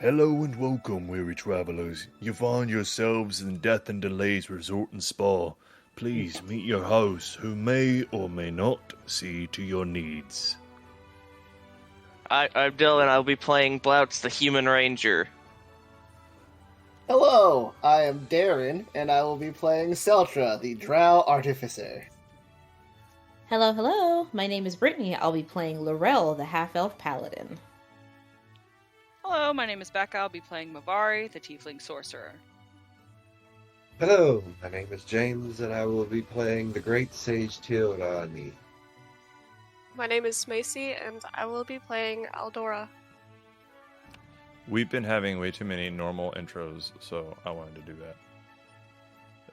Hello and welcome, weary travelers. You find yourselves in Death and Delays Resort and Spa. Please meet your host, who may or may not see to your needs. I'm Dylan. I'll be playing Blautz, the Human Ranger. Hello, I am Darren, and I will be playing Seltra, the Drow Artificer. Hello, hello. My name is Brittany. I'll be playing Laurel, the half-elf paladin. Hello, my name is Becca. I'll be playing Mavari, the Tiefling Sorcerer. Hello, my name is James, and I will be playing the Great Sage Teodani. My name is Macy, and I will be playing Aldora. We've been having way too many normal intros, so I wanted to do that.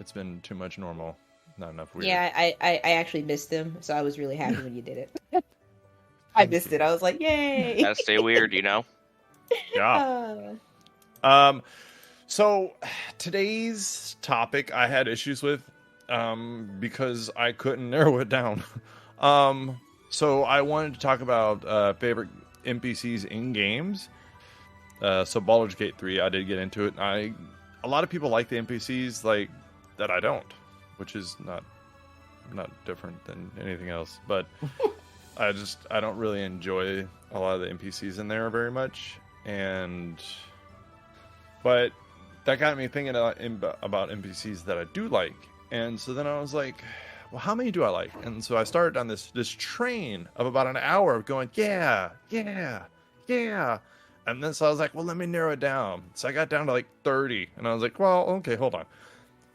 It's been too much normal, not enough weird. Yeah, I actually missed them, so I was really happy when you did it. I missed it. I was like, yay! Gotta stay weird, you know? Yeah. So today's topic I had issues with, because I couldn't narrow it down. So I wanted to talk about favorite NPCs in games. So Baldur's Gate 3, I did get into it. A lot of people like the NPCs like that I don't, which is not different than anything else. But I don't really enjoy a lot of the NPCs in there very much. But that got me thinking about NPCs that I do like. And so then I was like, well, how many do I like? And so I started on this train of about an hour of going, yeah. And then so I was like, well, let me narrow it down. So I got down to like 30. And I was like, well, okay, hold on.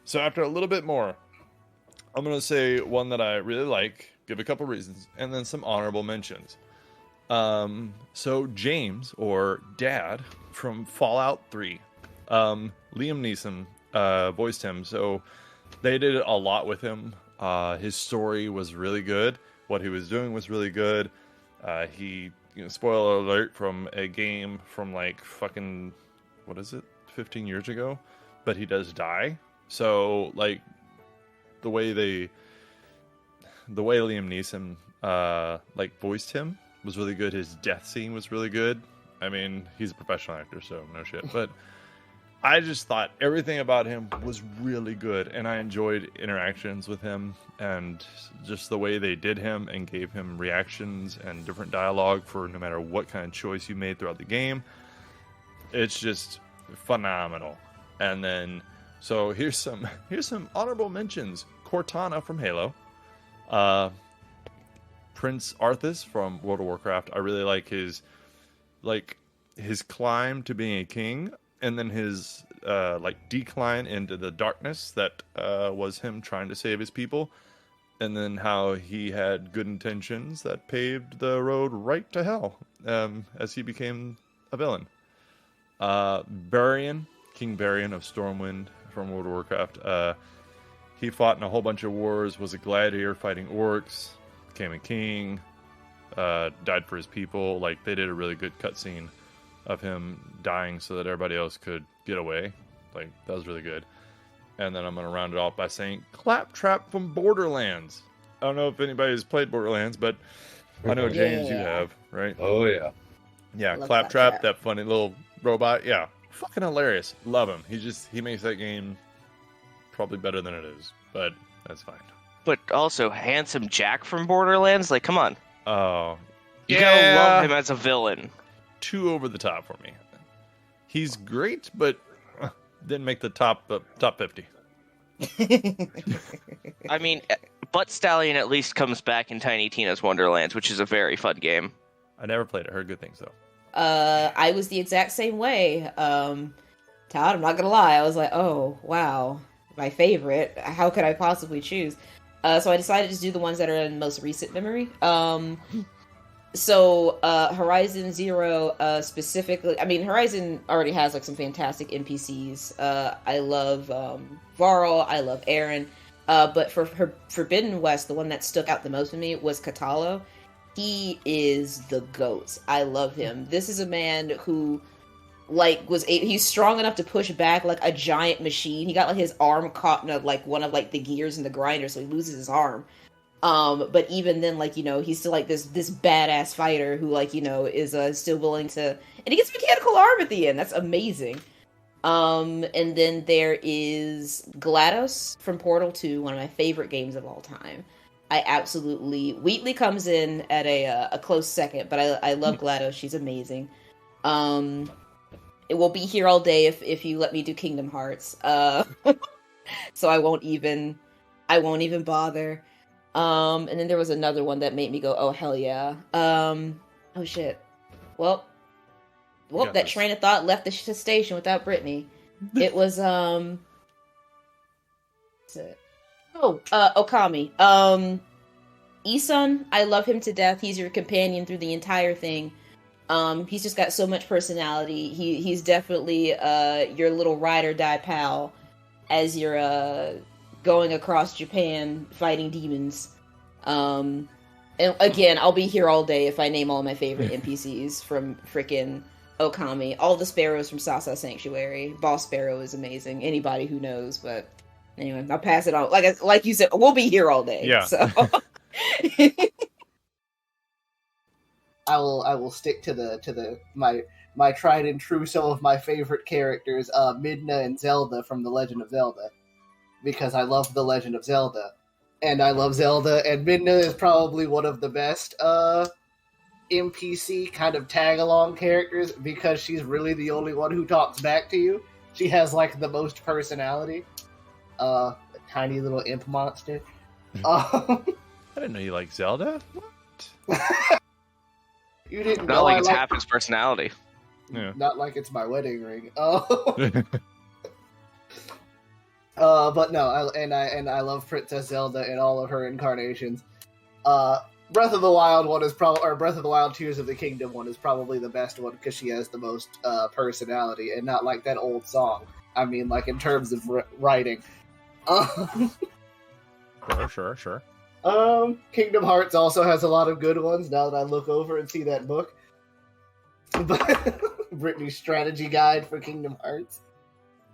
So after a little bit more, I'm going to say one that I really like, give a couple reasons, and then some honorable mentions. So James, or Dad, from Fallout 3, Liam Neeson voiced him. So they did a lot with him. His story was really good. What he was doing was really good. Spoiler alert, from a game from like fucking, 15 years ago? But he does die. So like the way Liam Neeson voiced him was really good. His death scene was really good. I mean, he's a professional actor, so no shit. But I just thought everything about him was really good, and I enjoyed interactions with him and just the way they did him and gave him reactions and different dialogue for no matter what kind of choice you made throughout the game. It's just phenomenal. And then, so here's some honorable mentions. Cortana from Halo. Prince Arthas from World of Warcraft. I really like his climb to being a king, and then his decline into the darkness that was him trying to save his people, and then how he had good intentions that paved the road right to hell as he became a villain. King Barian of Stormwind from World of Warcraft. He fought in a whole bunch of wars, was a gladiator fighting orcs, became a king, died for his people. Like, they did a really good cutscene of him dying so that everybody else could get away. Like, that was really good. And then I'm going to round it off by saying Claptrap from Borderlands. I don't know if anybody's played Borderlands, but I know, James, you have, right? Oh, yeah. Yeah, Love Claptrap, that funny little robot. Yeah, fucking hilarious. Love him. He makes that game probably better than it is, but that's fine. But also, Handsome Jack from Borderlands? Like, come on. Oh, You gotta love him as a villain. Too over the top for me. He's great, but didn't make the top 50. I mean, Butt Stallion at least comes back in Tiny Tina's Wonderlands, which is a very fun game. I never played it. Heard good things, though. I was the exact same way. Todd, I'm not gonna lie. I was like, oh, wow, my favorite. How could I possibly choose? So I decided to do the ones that are in most recent memory. So Horizon Zero specifically, I mean, Horizon already has like some fantastic NPCs. I love Varl, I love Aaron, but for Forbidden West, the one that stuck out the most for me was Katalo. He is the GOAT. I love him. This is a man who he's strong enough to push back like a giant machine. He got like his arm caught in one of like the gears in the grinder, so he loses his arm. But even then, like, he's still like this badass fighter who, like, is still willing to, and he gets mechanical arm at the end. That's amazing. And then there is GLaDOS from Portal 2, one of my favorite games of all time. I absolutely, Wheatley comes in at a close second, but I love GLaDOS. She's amazing. It will be here all day if you let me do Kingdom Hearts. So I won't even bother. And then there was another one that made me go, oh hell yeah. Oh shit. Well, that train of thought left the station without Brittany. It was Okami. Isun, I love him to death. He's your companion through the entire thing. He's just got so much personality. He's definitely your little ride or die pal as you're going across Japan fighting demons. And again, I'll be here all day if I name all my favorite NPCs from frickin' Okami. All the sparrows from Sasa Sanctuary. Boss Sparrow is amazing. Anybody who knows, but anyway, I'll pass it on. Like you said, we'll be here all day. Yeah. So. I will stick to my tried and true, some of my favorite characters, Midna and Zelda from The Legend of Zelda, because I love The Legend of Zelda, and I love Zelda, and Midna is probably one of the best NPC kind of tag-along characters, because she's really the only one who talks back to you. She has, like, the most personality. A tiny little imp monster. I didn't know you liked Zelda. What? You didn't Not know like I it's like... half his personality. Yeah. Not like it's my wedding ring. But no, I love Princess Zelda in all of her incarnations. Breath of the Wild one is or Breath of the Wild Tears of the Kingdom one is probably the best one because she has the most personality, and not like that old song. I mean, like in terms of writing. Sure. Kingdom Hearts also has a lot of good ones now that I look over and see that book. But Brittany's strategy guide for Kingdom Hearts.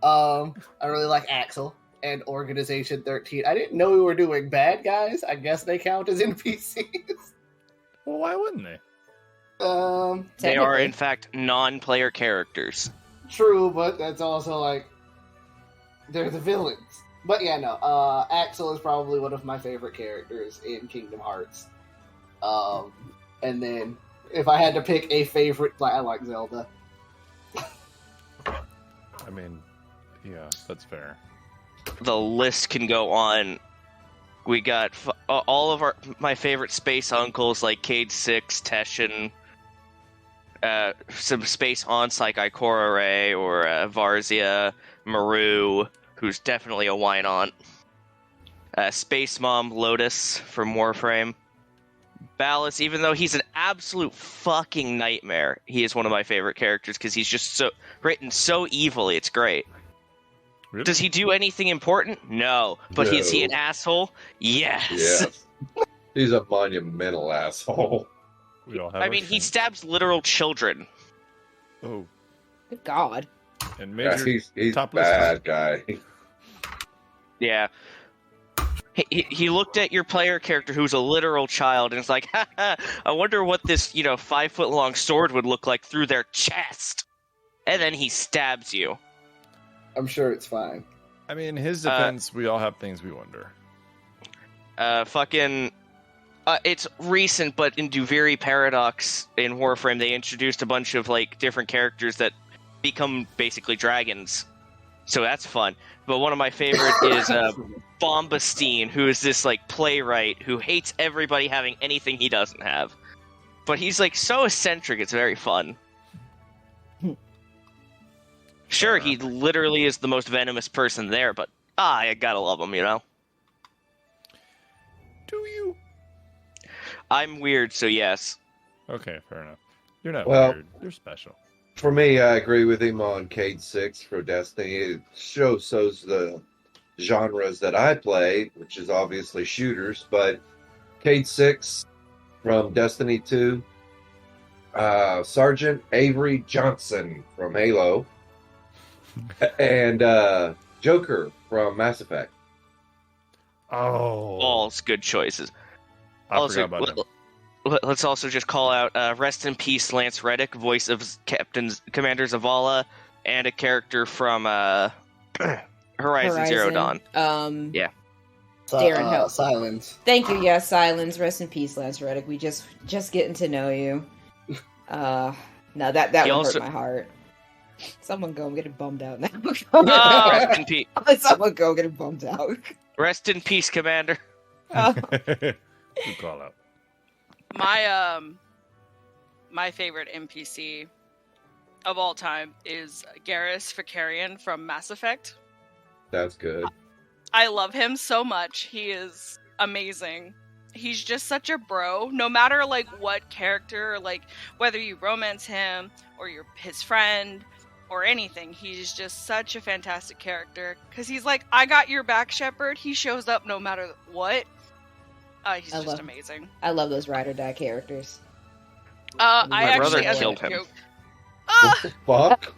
I really like Axel and Organization 13. I didn't know we were doing bad guys. I guess they count as NPCs. Well, why wouldn't they? They are, in fact, non-player characters. True, but that's also like they're the villains. But yeah, no. Axel is probably one of my favorite characters in Kingdom Hearts. And then if I had to pick a favorite, I like Zelda. I mean, yeah, that's fair. The list can go on. We got all of my favorite space uncles like Cade 6, Teshin, some space ons like Ikora Ray or Varzia, Maru, who's definitely a wine-on. Space Mom Lotus from Warframe. Ballas, even though he's an absolute fucking nightmare, he is one of my favorite characters because he's just so written so evilly. It's great. Really? Does he do anything important? No. But is he an asshole? Yes. Yes. He's a monumental asshole. We all have. I mean, he stabs literal children. Oh, Good God. and Yeah, major he's top bad guy. Yeah. He looked at your player character who's a literal child and it's like, I wonder what this, 5-foot-long sword would look like through their chest. And then he stabs you. I'm sure it's fine. I mean, in his defense, we all have things we wonder. It's recent, but in Duviri Paradox in Warframe, they introduced a bunch of, different characters that become basically dragons. So that's fun. But one of my favorite is Bombastine, who is this, playwright who hates everybody having anything he doesn't have. But he's, so eccentric, it's very fun. Sure, he literally is the most venomous person there, but, I gotta love him, Do you? I'm weird, so yes. Okay, fair enough. You're not Well- weird. You're special. For me, I agree with him on Cade 6 for Destiny. It shows the genres that I play, which is obviously shooters, but Cade 6 from Destiny 2, Sergeant Avery Johnson from Halo, and Joker from Mass Effect. Oh. All's good choices. I Also, forgot about him. let's also just call out rest in peace Lance Reddick, voice of Commander Zavala, and a character from Horizon Zero Dawn. Yeah. Darren, help. Silence. Thank you. Yes, Silence. Rest in peace, Lance Reddick. We just getting to know you. No, that would also- hurt my heart. Someone go. I'm getting bummed out now. Rest in peace. Someone go. I'm getting bummed out. Rest in peace, Commander. Good call out. My favorite NPC of all time is Garrus Vakarian from Mass Effect. That's good. I love him so much. He is amazing. He's just such a bro. No matter like what character, like whether you romance him or you're his friend or anything, he's just such a fantastic character. Because he's like, I got your back, Shepard. He shows up no matter what. He's just amazing. I love those ride or die characters. My brother killed him. What the fuck?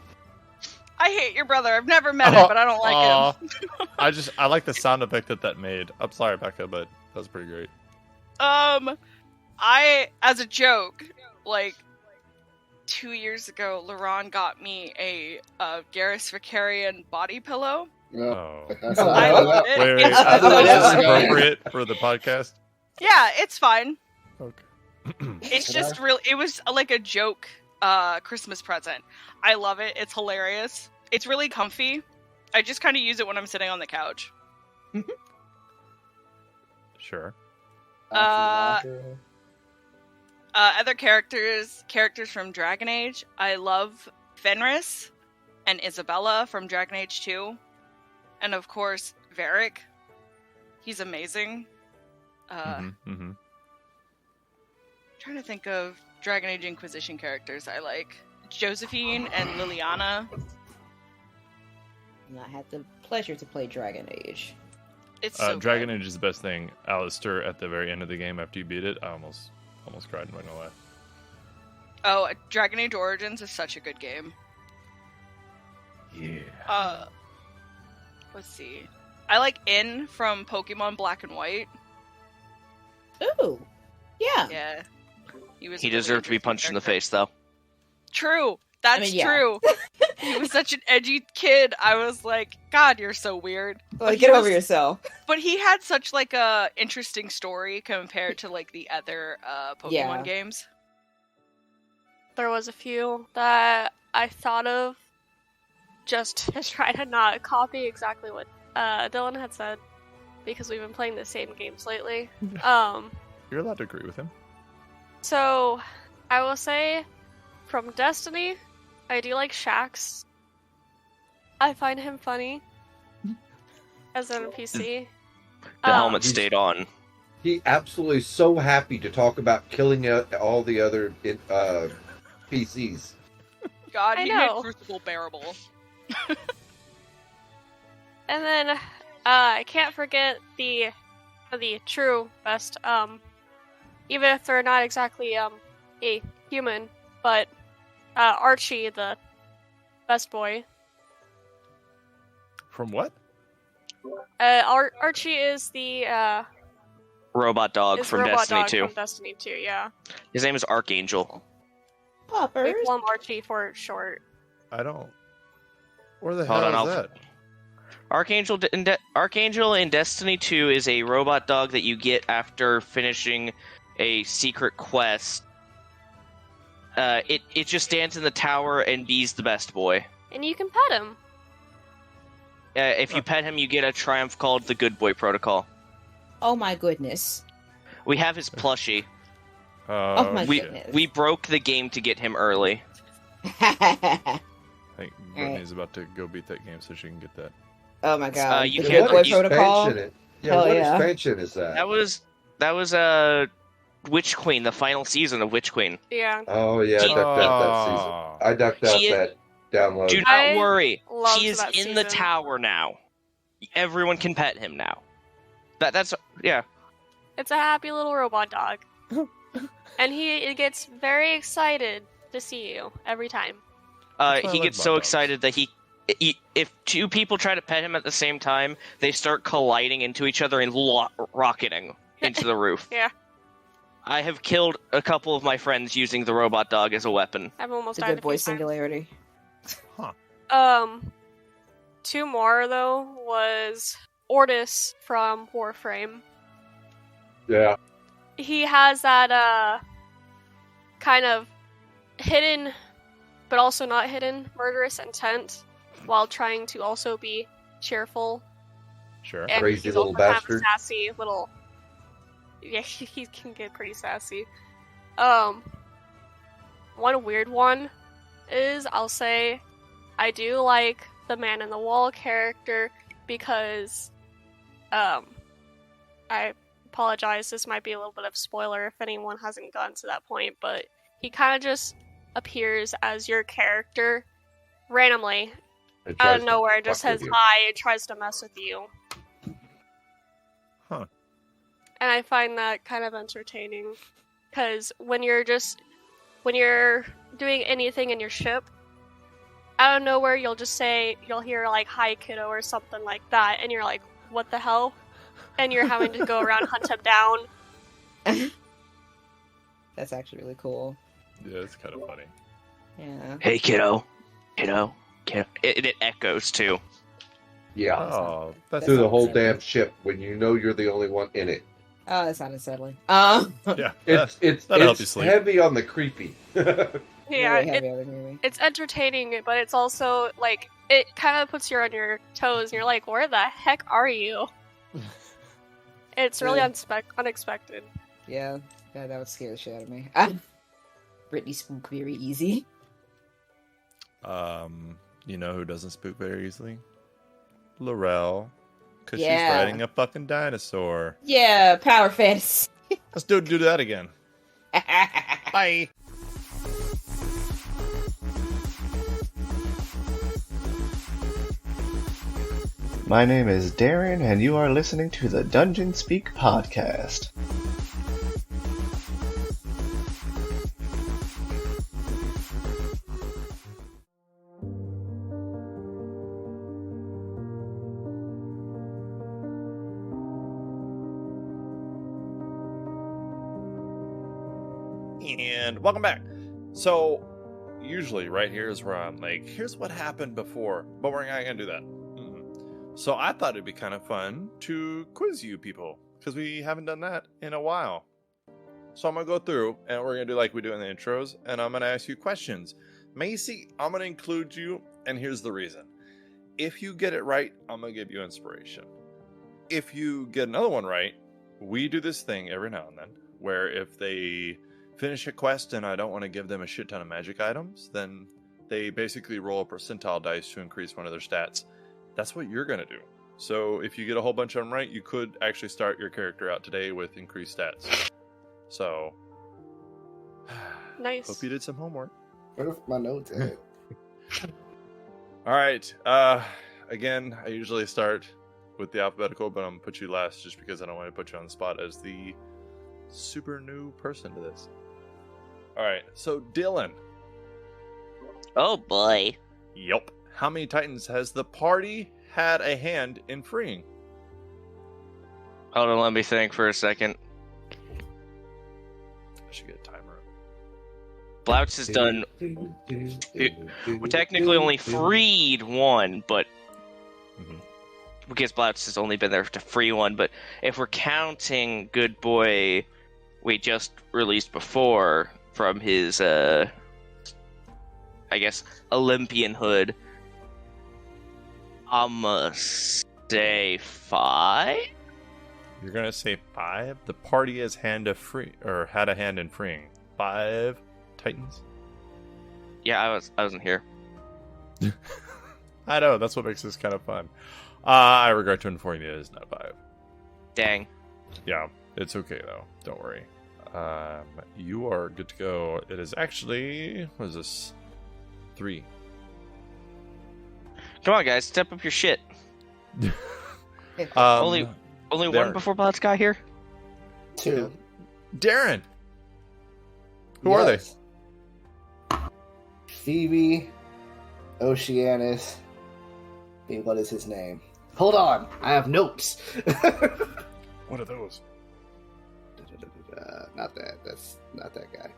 I hate your brother. I've never met him, but I don't like him. I like the sound effect that made. I'm sorry, Becca, but that was pretty great. As a joke, like 2 years ago, Laron got me a Garrus Vakarian body pillow. Oh. I love it. Wait, It's is so this good. appropriate for the podcast? Yeah, it's fine. Okay. It's just real. It was like a joke Christmas present. I love it. It's hilarious. It's really comfy. I just kind of use it when I'm sitting on the couch. Sure. Other characters from Dragon Age. I love Fenris and Isabella from Dragon Age 2. And of course, Varric. He's amazing. Trying to think of Dragon Age Inquisition characters I like. Josephine and Liliana. And I had the pleasure to play Dragon Age. It's so Dragon good. Age is the best thing. Alistair at the very end of the game after you beat it, I almost cried. I'm not gonna lie. Oh, Dragon Age Origins is such a good game. Yeah. Let's see. I like N from Pokemon Black and White. Ooh, yeah. Yeah. He He deserved to be punched in the face, though. True. That's true. He was such an edgy kid. I was like, God, you're so weird. Well, get over yourself. But he had such like a interesting story compared to like the other Pokemon games. There was a few that I thought of just to try to not copy exactly what Dylan had said, because we've been playing the same games lately. You're allowed to agree with him. So, I will say, from Destiny, I do like Shax. I find him funny as an NPC. The helmet stayed on. He absolutely so happy to talk about killing all the other PCs. God, I he know. made Crucible bearable. And then I can't forget the true best. Even if they're not exactly a human, but Archie, the best boy. From what? Archie is the Robot dog from Destiny 2. From Destiny 2, yeah. His name is Archangel. We Poppers. call him Archie for short. I don't. Where the Hold hell on, is I'll- that? Archangel in Destiny 2 is a robot dog that you get after finishing a secret quest. It just stands in the tower and be's the best boy. And you can pet him. If you pet him, you get a triumph called the Good Boy Protocol. Oh my goodness. We have his plushie. Oh my we goodness. we broke the game to get him early. I think Brittany's about to go beat that game so she can get that. Oh my god. you the can't- Good Boy you- Protocol. Hell what yeah. expansion is that? That was Witch Queen, the final season of Witch Queen. Yeah. Oh yeah, I ducked out that season. I ducked out He- that download. Do I not worry. loved He is that in the season. tower now. Everyone can pet him now. That's yeah. It's a happy little robot dog. And he gets very excited to see you every time. That's why I He like gets so dogs. excited that he if two people try to pet him at the same time, they start colliding into each other and rocketing into the roof. Yeah. I have killed a couple of my friends using the robot dog as a weapon. I've almost It's a died good a few voice times. singularity. Two more though was Ortis from Warframe. Yeah. He has that kind of hidden but also not hidden murderous intent while trying to also be cheerful. Sure. And Crazy he's little also kind of a bastard. sassy little. Yeah, he can get pretty sassy. One weird one is I'll say I do like the Man in the Wall character because I apologize, this might be a little bit of spoiler if anyone hasn't gotten to that point, but he kind of just appears as your character randomly It out tries of to nowhere and just fuck with says you. hi and tries to mess with you. Huh. And I find that kind of entertaining because when you're doing anything in your ship, out of nowhere you'll hear like hi kiddo or something like that, and you're like, what the hell? And you're having to go around hunt him down. That's actually really cool. Yeah, it's kind of funny. Yeah. Hey, kiddo. Kiddo. It echoes, too. Yeah. Oh, that's Through the not whole unsettling. damn ship when you know you're the only one in it. Oh, that's not unsettling. yeah. It's that'll help you sleep. heavy on the creepy. Yeah, Really heavy on the movie. it's entertaining, but it's also like it kind of puts you on your toes, and you're like, where the heck are you? It's really Yeah. unexpected. Yeah, that would scare the shit out of me. Brittany spook very easy. You know who doesn't spook very easily? Laurel. Because Yeah. she's riding a fucking dinosaur. Yeah, power fantasy. Let's do that again. Bye. My name is Darren, and you are listening to the Dungeon Speak podcast. And welcome back. So, usually right here is where I'm like, here's what happened before, but we're not going to do that. So I thought it'd be kind of fun to quiz you people, because we haven't done that in a while. So I'm going to go through, and we're going to do like we do in the intros, and I'm going to ask you questions. Macy, I'm going to include you, and here's the reason. If you get it right, I'm going to give you inspiration. If you get another one right, we do this thing every now and then, where if they finish a quest and I don't want to give them a shit ton of magic items, then they basically roll a percentile dice to increase one of their stats. That's what you're going to do. So if you get a whole bunch of them right, you could actually start your character out today with increased stats. So, Nice. hope you did some homework. Where are my notes at? All right. Again, I usually start with the alphabetical, but I'm going to put you last just because I don't want to put you on the spot as the super new person to this. All right. So, Dylan. Oh, boy. Yep. How many Titans has the party had a hand in freeing? Hold on, let me think for a second. I should get a timer. Blautz has done... We technically only freed one, but... Because Blautz has only been there to free one, but if we're counting Good Boy we just released before from his, I guess, Olympian hood, I'm gonna say 5? You're gonna say 5? The party has had a hand in freeing 5 Titans. Yeah, I wasn't here. I know, that's what makes this kind of fun. I regret to inform you it is not 5. Dang. Yeah, it's okay though. Don't worry. You are good to go. It is actually, what is this? 3. Come on, guys, step up your shit. Only Only there. one before Blautz got here? 2. Darren. Who are they? Yes. Phoebe, Oceanus. Hey, what is his name? Hold on, I have notes. What are those? Not that. That's not that guy.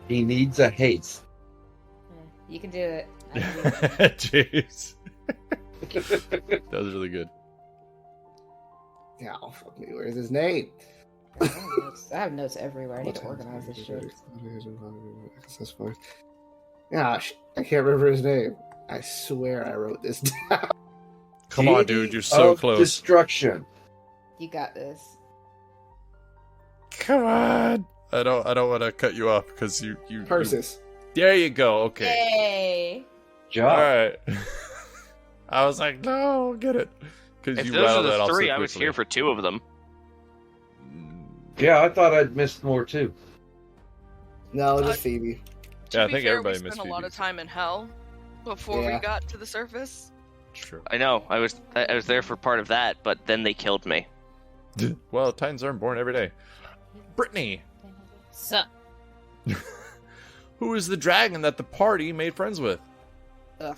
He needs a haste. You can do it. I can do it. Jeez. That was really good. Yeah, oh, fuck me. Where's his name? I have notes everywhere. I need to organize this shit. Gosh, I can't remember his name. I swear I wrote this down. Come on, dude. You're so of close. Destruction. You got this. Come on. I don't want to cut you off because you. Persis. There you go. Okay. Yay! Job. All right. I was like, no, get it. Because If you those are rattled that the off so three, I was quickly. here for 2 of them. Yeah, I thought I'd missed more too. No, just Phoebe. To Yeah, I be think fair, everybody we missed spent a lot of Phoebe. time in hell before Yeah. we got to the surface. It's true. I know. I was there for part of that, but then they killed me. Well, Titans aren't born every day. Brittany, Sup? who is the dragon that the party made friends with? Ugh.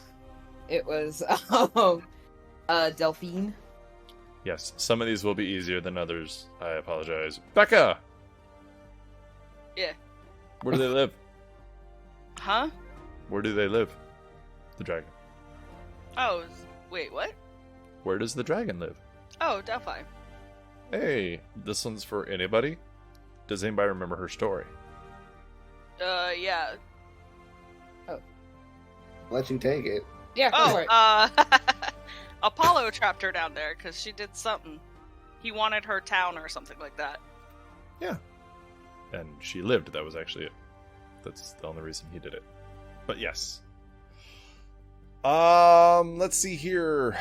It was Delphine. Yes, some of these will be easier than others. I apologize. Becca! Yeah. Where do they live? Huh? Where do they live? The dragon. Oh, wait, what? Where does the dragon live? Oh, Delphi. Hey, this one's for anybody. Does anybody remember her story? Yeah. Let you take it. Yeah, go for Oh, it. Apollo trapped her down there because she did something. He wanted her town or something like that. Yeah. And she lived. That was actually it. That's the only reason he did it. But yes. Let's see here.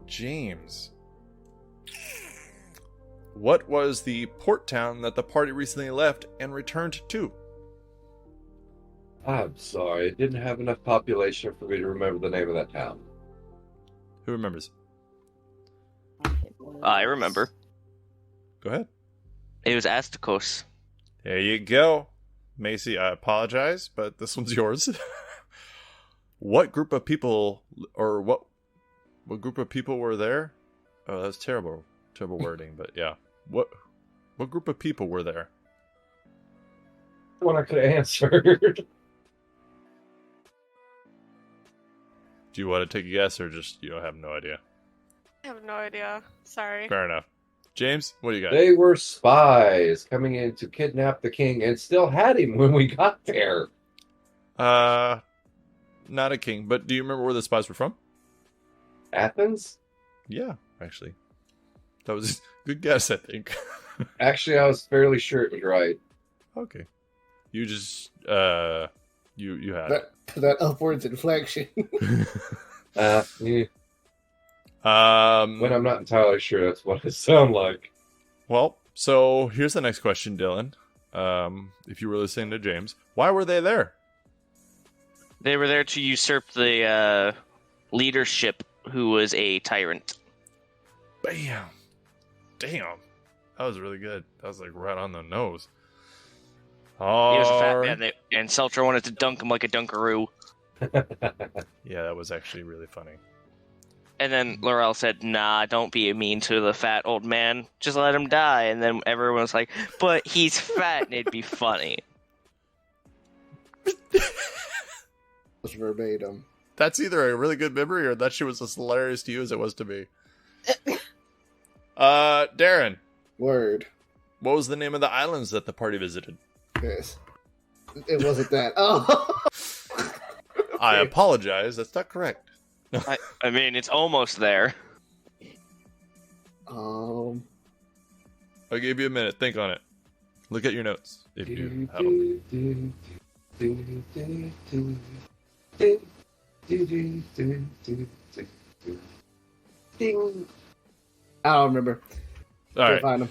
James. What was the port town that the party recently left and returned to? I'm sorry, it didn't have enough population for me to remember the name of that town. Who remembers? I remember. Go ahead. It was Astikos. There you go. Macy, I apologize, but this one's yours. What group of people, or what group of people were there? Oh, that's terrible wording, but yeah. What group of people were there? One I could have answered. Do you want to take a guess, or just you don't have no idea? I have no idea. Sorry. Fair enough. James, what do you got? They were spies coming in to kidnap the king and still had him when we got there. Not a king, but do you remember where the spies were from? Athens? Yeah, actually. That was a good guess, I think. Actually, I was fairly sure it was right. Okay. You just, you had it. That upwards inflection. Yeah. When I'm not entirely sure that's what it sounds like. Well, so here's the next question, Dylan. If you were listening to James, why were they there? They were there to usurp the leadership, who was a tyrant. Bam! Damn. That was really good. That was like right on the nose. He was a fat Alright. man, and Seltzer wanted to dunk him like a dunkaroo. Yeah, that was actually really funny. And then Laurel said, "Nah, don't be mean to the fat old man. Just let him die." And then everyone was like, "But he's fat, and it'd be funny." Was verbatim. That's either a really good memory or that shit was as hilarious to you as it was to me. Darren, Word. what was the name of the islands that the party visited? Yes. It wasn't that. Oh. I apologize. That's not correct. I mean, it's almost there. Um. I'll give you a minute. Think on it. Look at your notes if you have them. I don't remember. All Can't right. find them.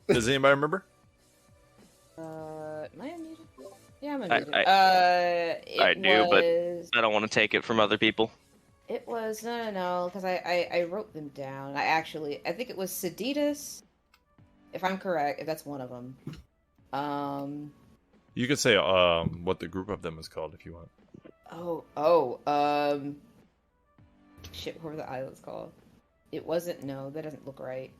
Does anybody remember? Am I unmuted? Yeah, I'm unmuted. I do, but was... I don't want to take it from other people. It was no, because I wrote them down. I think it was Seditas, if I'm correct, if that's one of them. You could say what the group of them is called if you want. Shit, what were the islands called? It wasn't, no, that doesn't look right.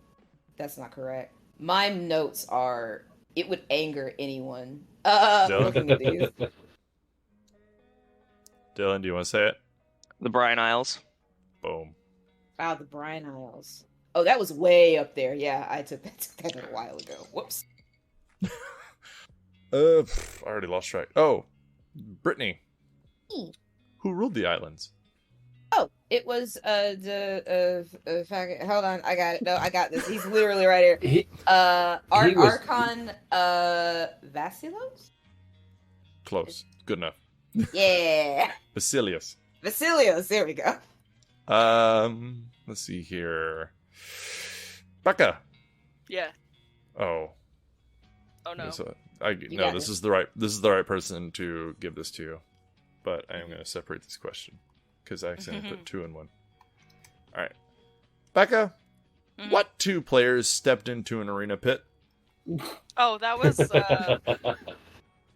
That's not correct. My notes are, it would anger anyone. Dylan? Looking at these. Dylan, do you want to say it? The Brine Isles. Boom. Wow, the Brine Isles. Oh, that was way up there. Yeah, I took that a while ago. Whoops. I already lost track. Oh, Brittany. Hmm. Who ruled the islands? Oh, it was hold on, I got it. No, I got this. He's literally right here. Archon Vasilos? Close. Good enough. Yeah. Basilius. Vasilios, there we go. Let's see here. Becca. Yeah. Oh. Oh no. So got this it. is the right person to give this to you. But I am going to separate this question because I accidentally put 2 in 1. All right. Becca, what 2 players stepped into an arena pit? Oh, that was that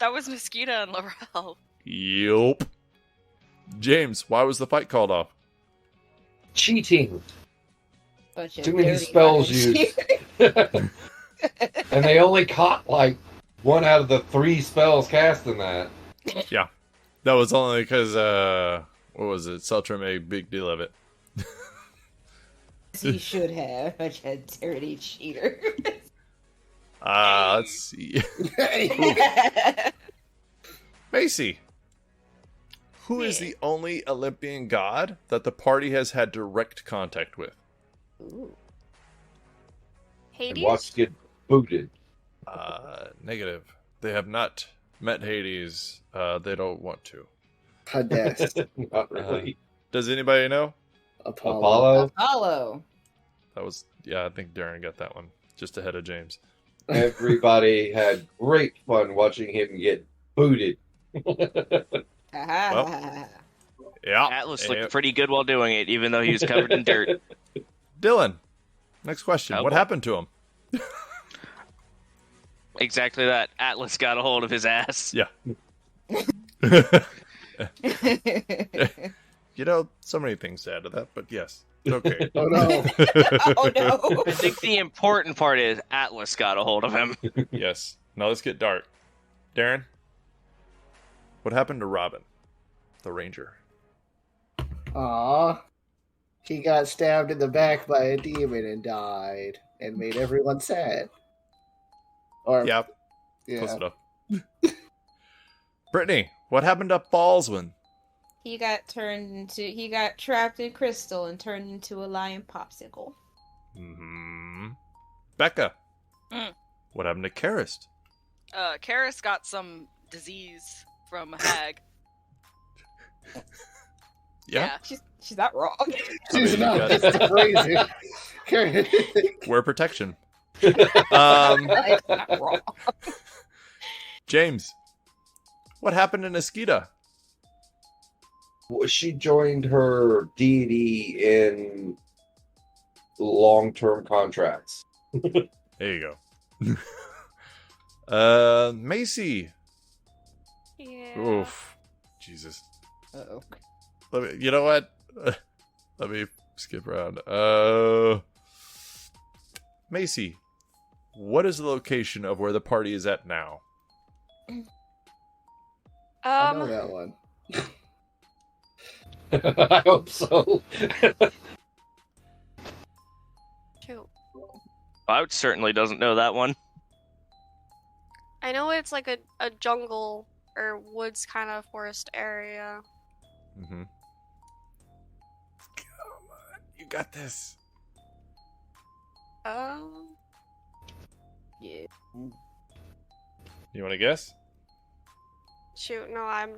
was Mosquito and Laurel. Yup. James, why was the fight called off? Cheating. Bunch of Too many dirty spells fucking used. shit. And they only caught like 1 out of the 3 spells cast in that. Yeah. That was only because, what was it? Sultra made a big deal of it. He should have. Bunch of dirty cheater. Let's see. Macy. Who is the only Olympian god that the party has had direct contact with? Ooh. And Hades? watched get booted. Negative. They have not met Hades. They don't want to. Hades. Not really. Does anybody know? Apollo. Apollo. That was, I think Darren got that one. Just ahead of James. Everybody had great fun watching him get booted. Yeah. Atlas looked pretty good while doing it, even though he was covered in dirt. Dylan, next question. Oh, What boy. happened to him? Exactly that. Atlas got a hold of his ass. Yeah. So many things to add to that, but yes. It's okay. Oh no. Oh no. I think the important part is Atlas got a hold of him. Yes. Now let's get dark. Darren, what happened to Robin, the ranger? Aw. He got stabbed in the back by a demon and died, and made everyone sad. Or Yeah, yeah. close enough. Brittany, what happened to Baldwin? He got trapped in crystal and turned into a lion popsicle. Mm-hmm. Becca, what happened to Karist? Karis got some disease from a hag. Yeah. She's not wrong. She's I mean, not. you That's crazy. Wear protection. It's not wrong. James, what happened to Niskita? Well, she joined her deity in long-term contracts. There you go. Macy. Yeah. Oof. Jesus. Uh-oh. You know what? Let me skip around. Macy, what is the location of where the party is at now? I know that one. I hope so. Shoot. Blautz certainly doesn't know that one. I know it's like a jungle or woods kind of forest area. Mm-hmm. Come on, you got this. Yeah. You want to guess? Shoot, no, I'm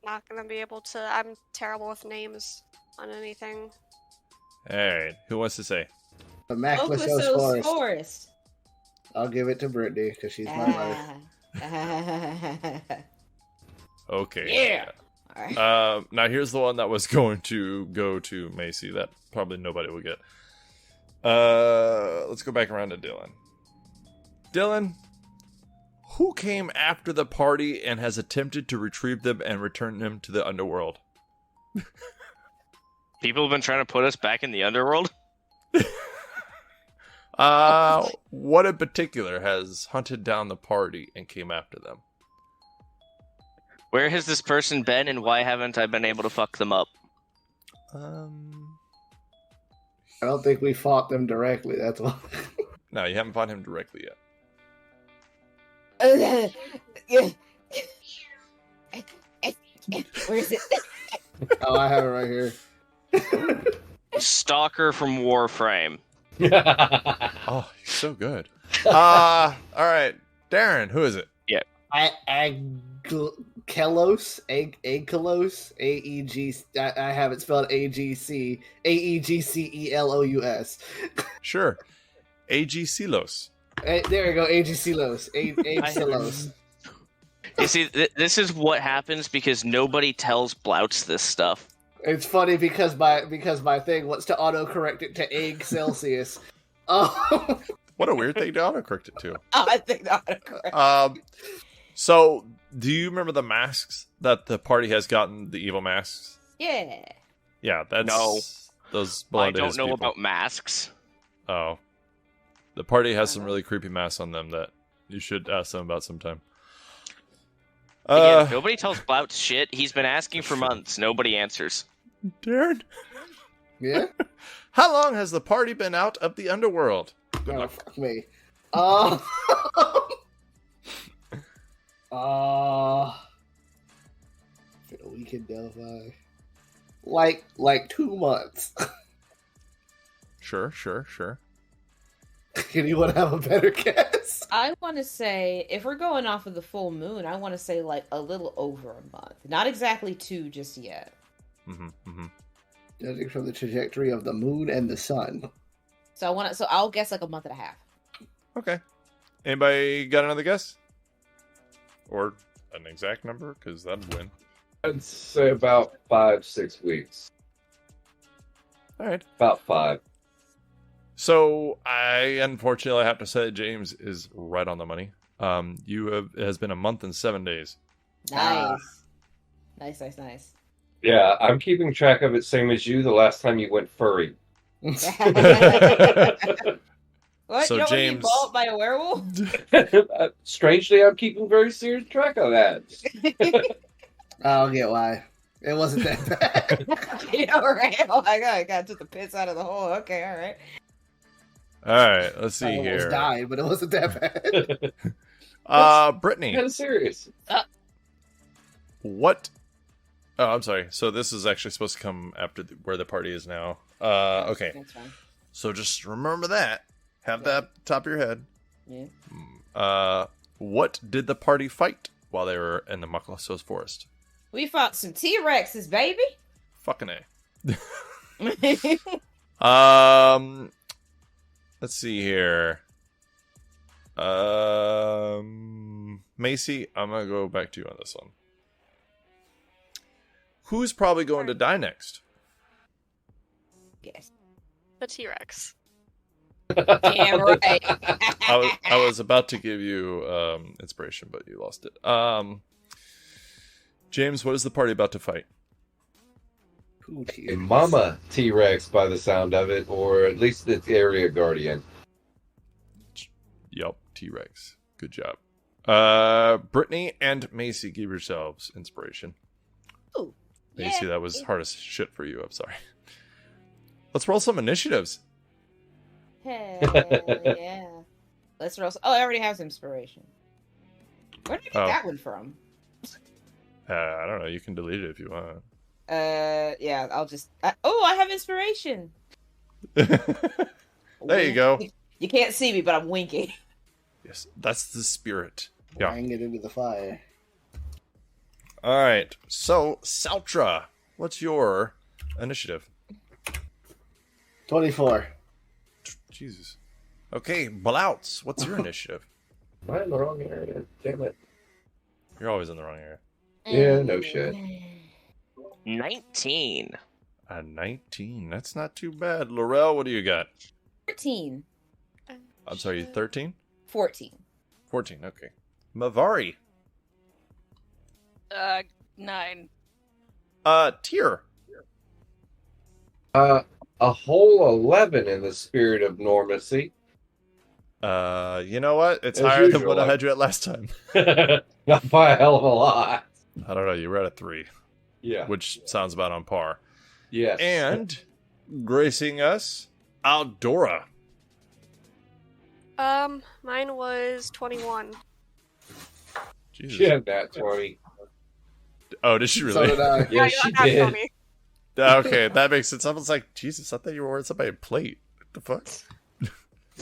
not gonna be able to. I'm terrible with names on anything. All right. Who wants to say? The Maclasos Oklasos Forest. Forest. I'll give it to Brittany because she's my wife. Okay. Yeah. Alright. Now here's the one that was going to go to Macy that probably nobody will get. Let's go back around to Dylan. Dylan, who came after the party and has attempted to retrieve them and return them to the underworld? People have been trying to put us back in the underworld. What in particular has hunted down the party and came after them? Where has this person been, and why haven't I been able to fuck them up? I don't think we fought them directly. That's why. No, you haven't fought him directly yet. Where is it? Oh, I have it right here. Stalker from Warframe. Oh, you're so good. All right, Darren, who is it? Kelos, Aegkelos, A-E-G, I have it spelled A-G-C, A-E-G-C-E-L-O-U-S. Sure. A.G. Silos. There you go, Aegkelos, Aegkelos. You see, this is what happens because nobody tells Blautz this stuff. It's funny because my thing wants to autocorrect it to egg Celsius. Oh. What a weird thing to autocorrect it to. I think the autocorrect. So, do you remember the masks that the party has gotten? The evil masks? Yeah. Yeah, that's... No. Those belong I to don't his know people. about masks. Oh. The party has some really creepy masks on them that you should ask them about sometime. Again, nobody tells Blautz shit. He's been asking for months. Nobody answers. Darren? Yeah? How long has the party been out of the underworld? Oh, fuck me. Been a week in Delphi. Like 2 months. Sure. Anyone have a better guess? I want to say, if we're going off of the full moon, I want to say like a little over a month. Not exactly 2 just yet. Judging from the trajectory of the moon and the sun. So I'll guess like a month and a half. Okay. Anybody got another guess? Or an exact number? Because that'd win. I'd say about 5-6 weeks. All right. About 5. So I unfortunately have to say that James is right on the money. It has been a month and 7 days. Nice. Nice. Yeah, I'm keeping track of it same as you the last time you went furry. What? So you don't want to be James- bought by a werewolf? Strangely, I'm keeping very serious track of that. I don't get why. It wasn't that bad. You know, right? Oh my god, I got took the piss out of the hole. Okay, all right. All right, let's see I almost here. died, but it wasn't that bad. Brittany, Kind of serious. what? Oh, I'm sorry. So this is actually supposed to come after where the party is now. Okay. That's fine. So just remember that. Have that at the top of your head. Yeah. What did the party fight while they were in the Muklasos forest? We fought some T-Rexes, baby. Fucking A. Let's see here. Macy, I'm gonna go back to you on this one. Who's probably going to die next? Yes. The T-Rex. Damn right. I was about to give you inspiration, but you lost it. James, what is the party about to fight? A mama T-Rex by the sound of it, or at least its area guardian. Yup, T-Rex. Good job. Brittany and Macy, give yourselves inspiration. Ooh, Macy, yeah. that was hard as shit for you. I'm sorry. Let's roll some initiatives. Hell yeah. Let's roll. Oh, I already have some inspiration. Where did I get Oh. that one from? I don't know. You can delete it if you want. Yeah, I'll just. I have inspiration. There you go. You can't see me, but I'm winking. Yes, that's the spirit. Yeah. Bang it into the fire. All right. So, Saltra, what's your initiative? 24. Jesus. Okay, Blautz, what's your initiative? Am I in the wrong area? Damn it. You're always in the wrong area. Yeah, no shit. 19. 19. That's not too bad. Laurel, what do you got? 14. I'm sorry, 13? 14. 14, okay. Mavari. 9. Tyr. A whole 11 in the spirit of normacy. You know what? It's As higher than usual, what I had you at last time. Not by a hell of a lot. I don't know. You were at a 3, Yeah. which sounds about on par. Yes. And gracing us, Aldora. Mine was 21. Jesus. She had that 20. Oh, did she So really? did I. Yes, she Not did. 20. Okay, that makes sense. I was like, Jesus, I thought you were wearing somebody a plate. What the fuck?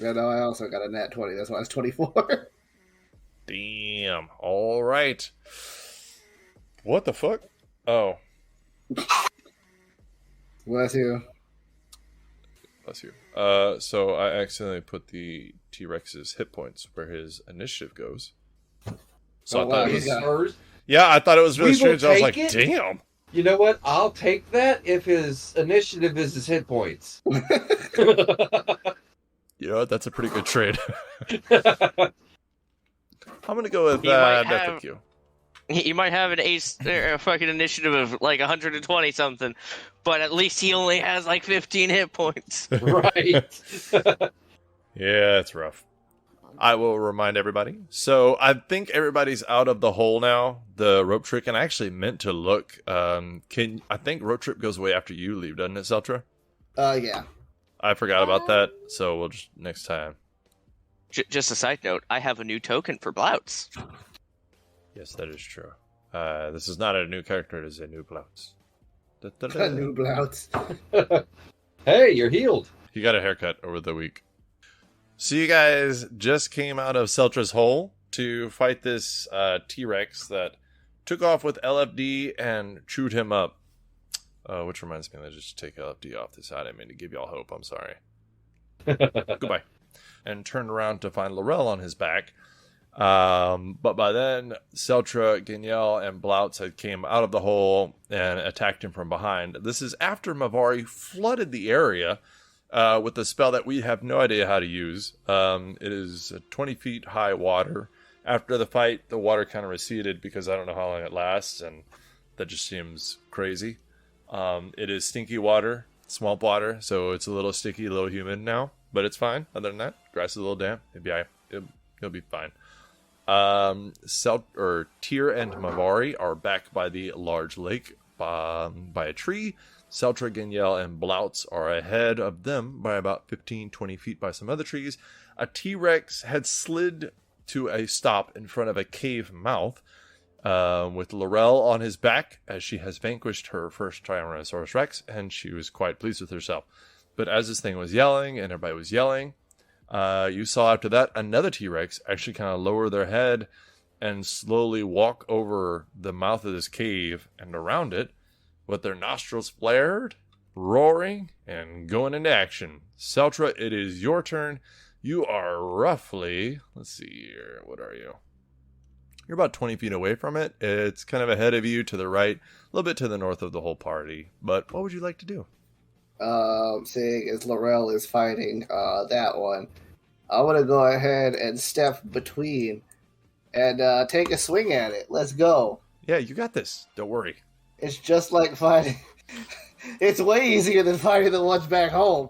Yeah, no, I also got a nat 20. That's why it's 24. Damn. All right. What the fuck? Oh, Bless you. bless you. So I accidentally put the T-Rex's hit points where his initiative goes. So Oh, I thought wow, it he's was. got- First, Yeah, I thought it was really We will strange. I was like, take it. damn. you know what? I'll take that if his initiative is his hit points. You know what? That's a pretty good trade. I'm gonna go with You might no, have- thank you. You might have an ace, a fucking initiative of like 120 something, but at least he only has like 15 hit points. Right. Yeah, it's rough. I will remind everybody. So I think everybody's out of the hole now. The rope trick, and I actually meant to look. I think rope trip goes away after you leave, doesn't it, Seltra? Yeah. I forgot about that, so we'll just next time. Just a side note, I have a new token for Blautz. Yes, that is true. This is not a new character; it is a new Blautz. A new Blautz. Hey, you're healed. He got a haircut over the week. So you guys just came out of Seltra's hole to fight this T-Rex that took off with LFD and chewed him up. Which reminds me, let's just take LFD off this side. I mean to give y'all hope. I'm sorry. Goodbye. And turned around to find Laurel on his back. But by then, Seltra, Geniel, and Blautz had came out of the hole and attacked him from behind. This is after Mavari flooded the area with a spell that we have no idea how to use. It is 20 feet high water. After the fight, the water kind of receded because I don't know how long it lasts, and that just seems crazy. It is stinky water, swamp water, so it's a little sticky, a little humid now, but it's fine. Other than that, grass is a little damp. It'll be fine. Tyr and Mavari are back by the large lake by a tree. Seltra, Geniel, and Blautz are ahead of them by about 15-20 feet by some other trees. A T-Rex had slid to a stop in front of a cave mouth with Laurel on his back, as she has vanquished her first Tyrannosaurus Rex, and she was quite pleased with herself. But as this thing was yelling, and everybody was yelling, you saw after that another T-Rex actually kind of lower their head and slowly walk over the mouth of this cave and around it with their nostrils flared, roaring, and going into action. Seltra, it is your turn. You are roughly, let's see here, what are you? You're about 20 feet away from it. It's kind of ahead of you to the right, a little bit to the north of the whole party. But what would you like to do? Seeing as Laurel is fighting that one, I want to go ahead and step between and take a swing at it. Let's go. Yeah, you got this. Don't worry. It's just like fighting. It's way easier than fighting the ones back home.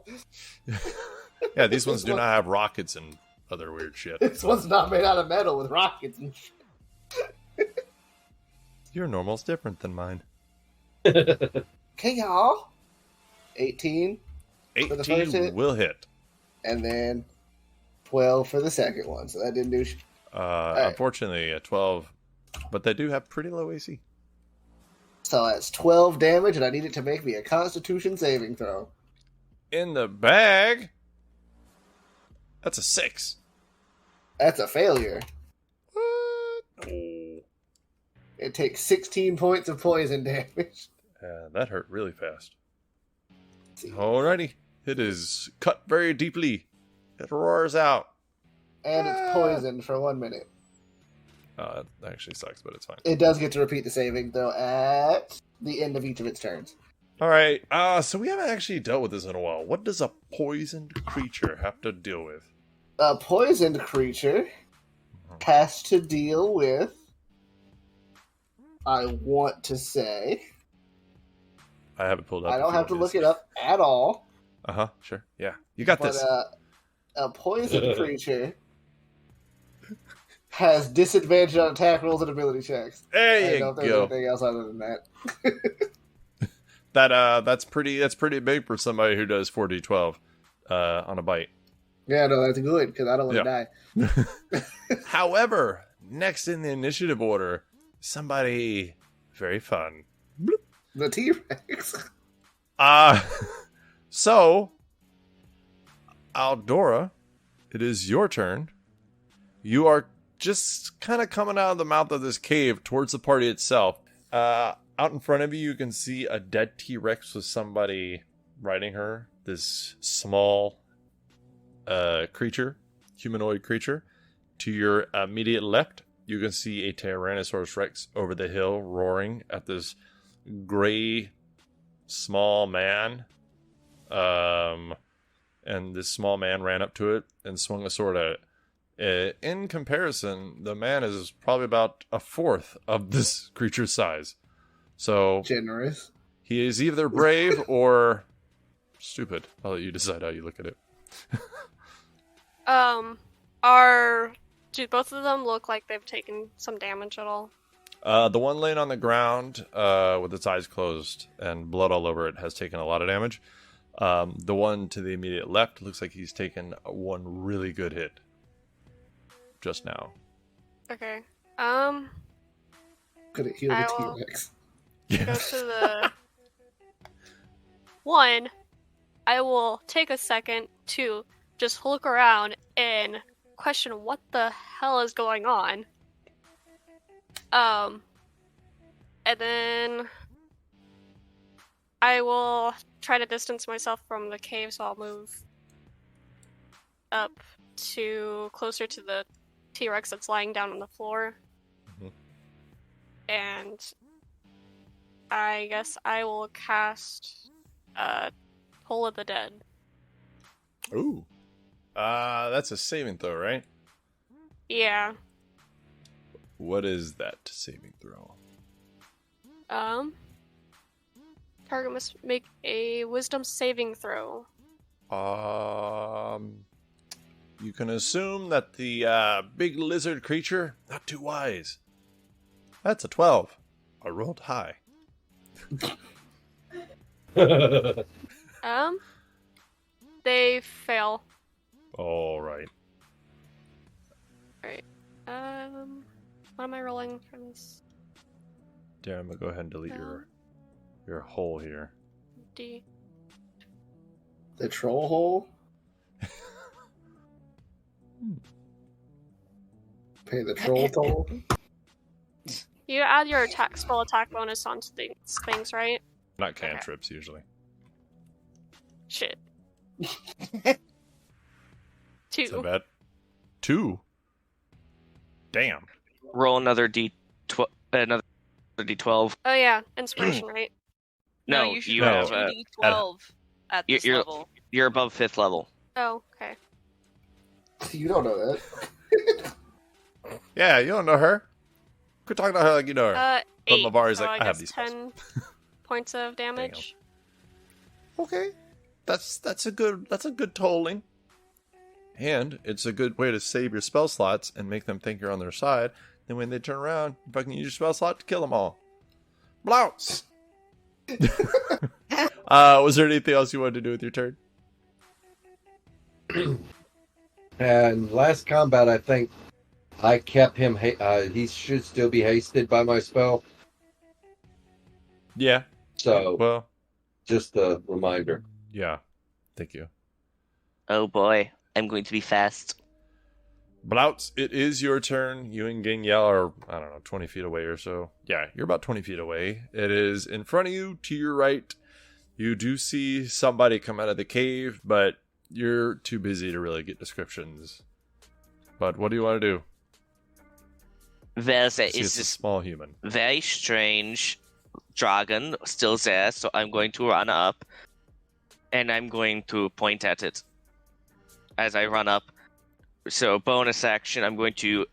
Yeah, these ones do not have rockets and other weird shit. This one's not made out of metal with rockets and shit. Your normal's different than mine. Okay, y'all. 18, For the first 18 hit? will hit. and then 12 for the second one. So that didn't do right. Unfortunately, a 12, but they do have pretty low AC. So that's 12 damage, and I need it to make me a Constitution saving throw. In the bag, that's a 6. That's a failure. What? Oh. It takes 16 points of poison damage. That hurt really fast. Alrighty. It is cut very deeply. It roars out. And it's poisoned for 1 minute. That actually sucks, but it's fine. It does get to repeat the saving, though, at the end of each of its turns. Alright, so we haven't actually dealt with this in a while. What does a poisoned creature have to deal with? A poisoned creature has to deal with, I want to say, I have it pulled up. I if don't you have to want me look it up at all. Uh-huh, sure. Yeah. You got But this. a poison creature has disadvantage on attack rolls and ability checks. I There don't know you if there's go. anything else other than that. That's pretty big for somebody who does 4d12 on a bite. Yeah, no, that's good because I don't want to die. However, next in the initiative order, somebody very fun. The T-Rex. So Aldora, it is your turn. You are just kind of coming out of the mouth of this cave towards the party itself. Out in front of you, you can see a dead T-Rex with somebody riding her. This small creature, humanoid creature. To your immediate left, you can see a Tyrannosaurus Rex over the hill roaring at this gray small man. And this small man ran up to it and swung a sword at it. In comparison, the man is probably about a fourth of this creature's size. So Generous. he is either brave or stupid. I'll let you decide how you look at it. Do both of them look like they've taken some damage at all? The one laying on the ground with its eyes closed and blood all over it has taken a lot of damage. The one to the immediate left looks like he's taken one really good hit just now. Okay. Could it heal the I will- T-Rex? Go to the one. I will take a second to just look around and question what the hell is going on. And then I will try to distance myself from the cave, so I'll move up to closer to the T-Rex that's lying down on the floor. Mhm. And I guess I will cast Toll of the Dead. Ooh. That's a saving throw, right? Yeah. What is that saving throw? Target must make a wisdom saving throw. You can assume that the big lizard creature, not too wise. That's a 12. I rolled high. They fail. All right. Alright. What am I rolling for this? Darren, I'm gonna go ahead and delete your hole here. D. The troll hole? Pay the troll toll? You add your spell attack bonus onto these things, right? Not cantrips, usually. Shit. Is that 2. bad? 2? Damn. Roll another D12. Oh yeah, inspiration, right? No, you should you No. roll have. 2d12 at this you're- level. You're above 5th level. Oh, okay. You don't know that. Yeah, you don't know her. Quit talking about her like you know her. 8. Mavari's so like, I have these 10 points of damage. Okay. That's a good tolling. And it's a good way to save your spell slots and make them think you're on their side. Then when they turn around, you fucking use your spell slot to kill them all. Blautz! Was there anything else you wanted to do with your turn? And last combat, I think I kept him. He should still be hasted by my spell. Yeah. So, Well, just a reminder. yeah. Thank you. Oh boy, I'm going to be fast. Blautz, it is your turn. You and Gangyel are, I don't know, 20 feet away or so. Yeah, you're about 20 feet away. It is in front of you, to your right. You do see somebody come out of the cave, but you're too busy to really get descriptions. But what do you want to do? There's See, is it's a this small human. very strange dragon still there, so I'm going to run up and I'm going to point at it as I run up. So bonus action, I'm going to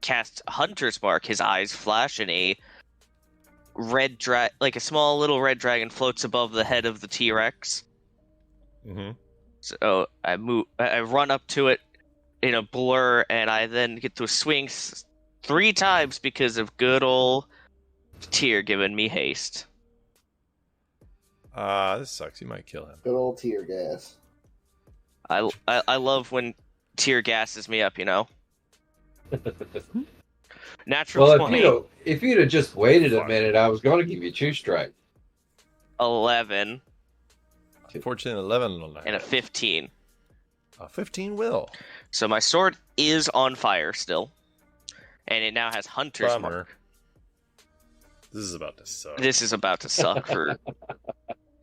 cast Hunter's Mark. His eyes flash and a small little red dragon floats above the head of the T-Rex. Mm-hmm. So I run up to it in a blur, and I then get to swing 3 times because of good old Tyr giving me haste. This sucks. You might kill him. Good old tear gas. I love when Tyr gasses me up, you know? Natural Well, 20. if you'd have just waited a Fuck. minute, I was going to give you 2 strike. 11 Unfortunately, 11 will not. and a 15. 15 will. So my sword is on fire still. And it now has Hunter's Bummer. Mark. This is about to suck. This is about to suck for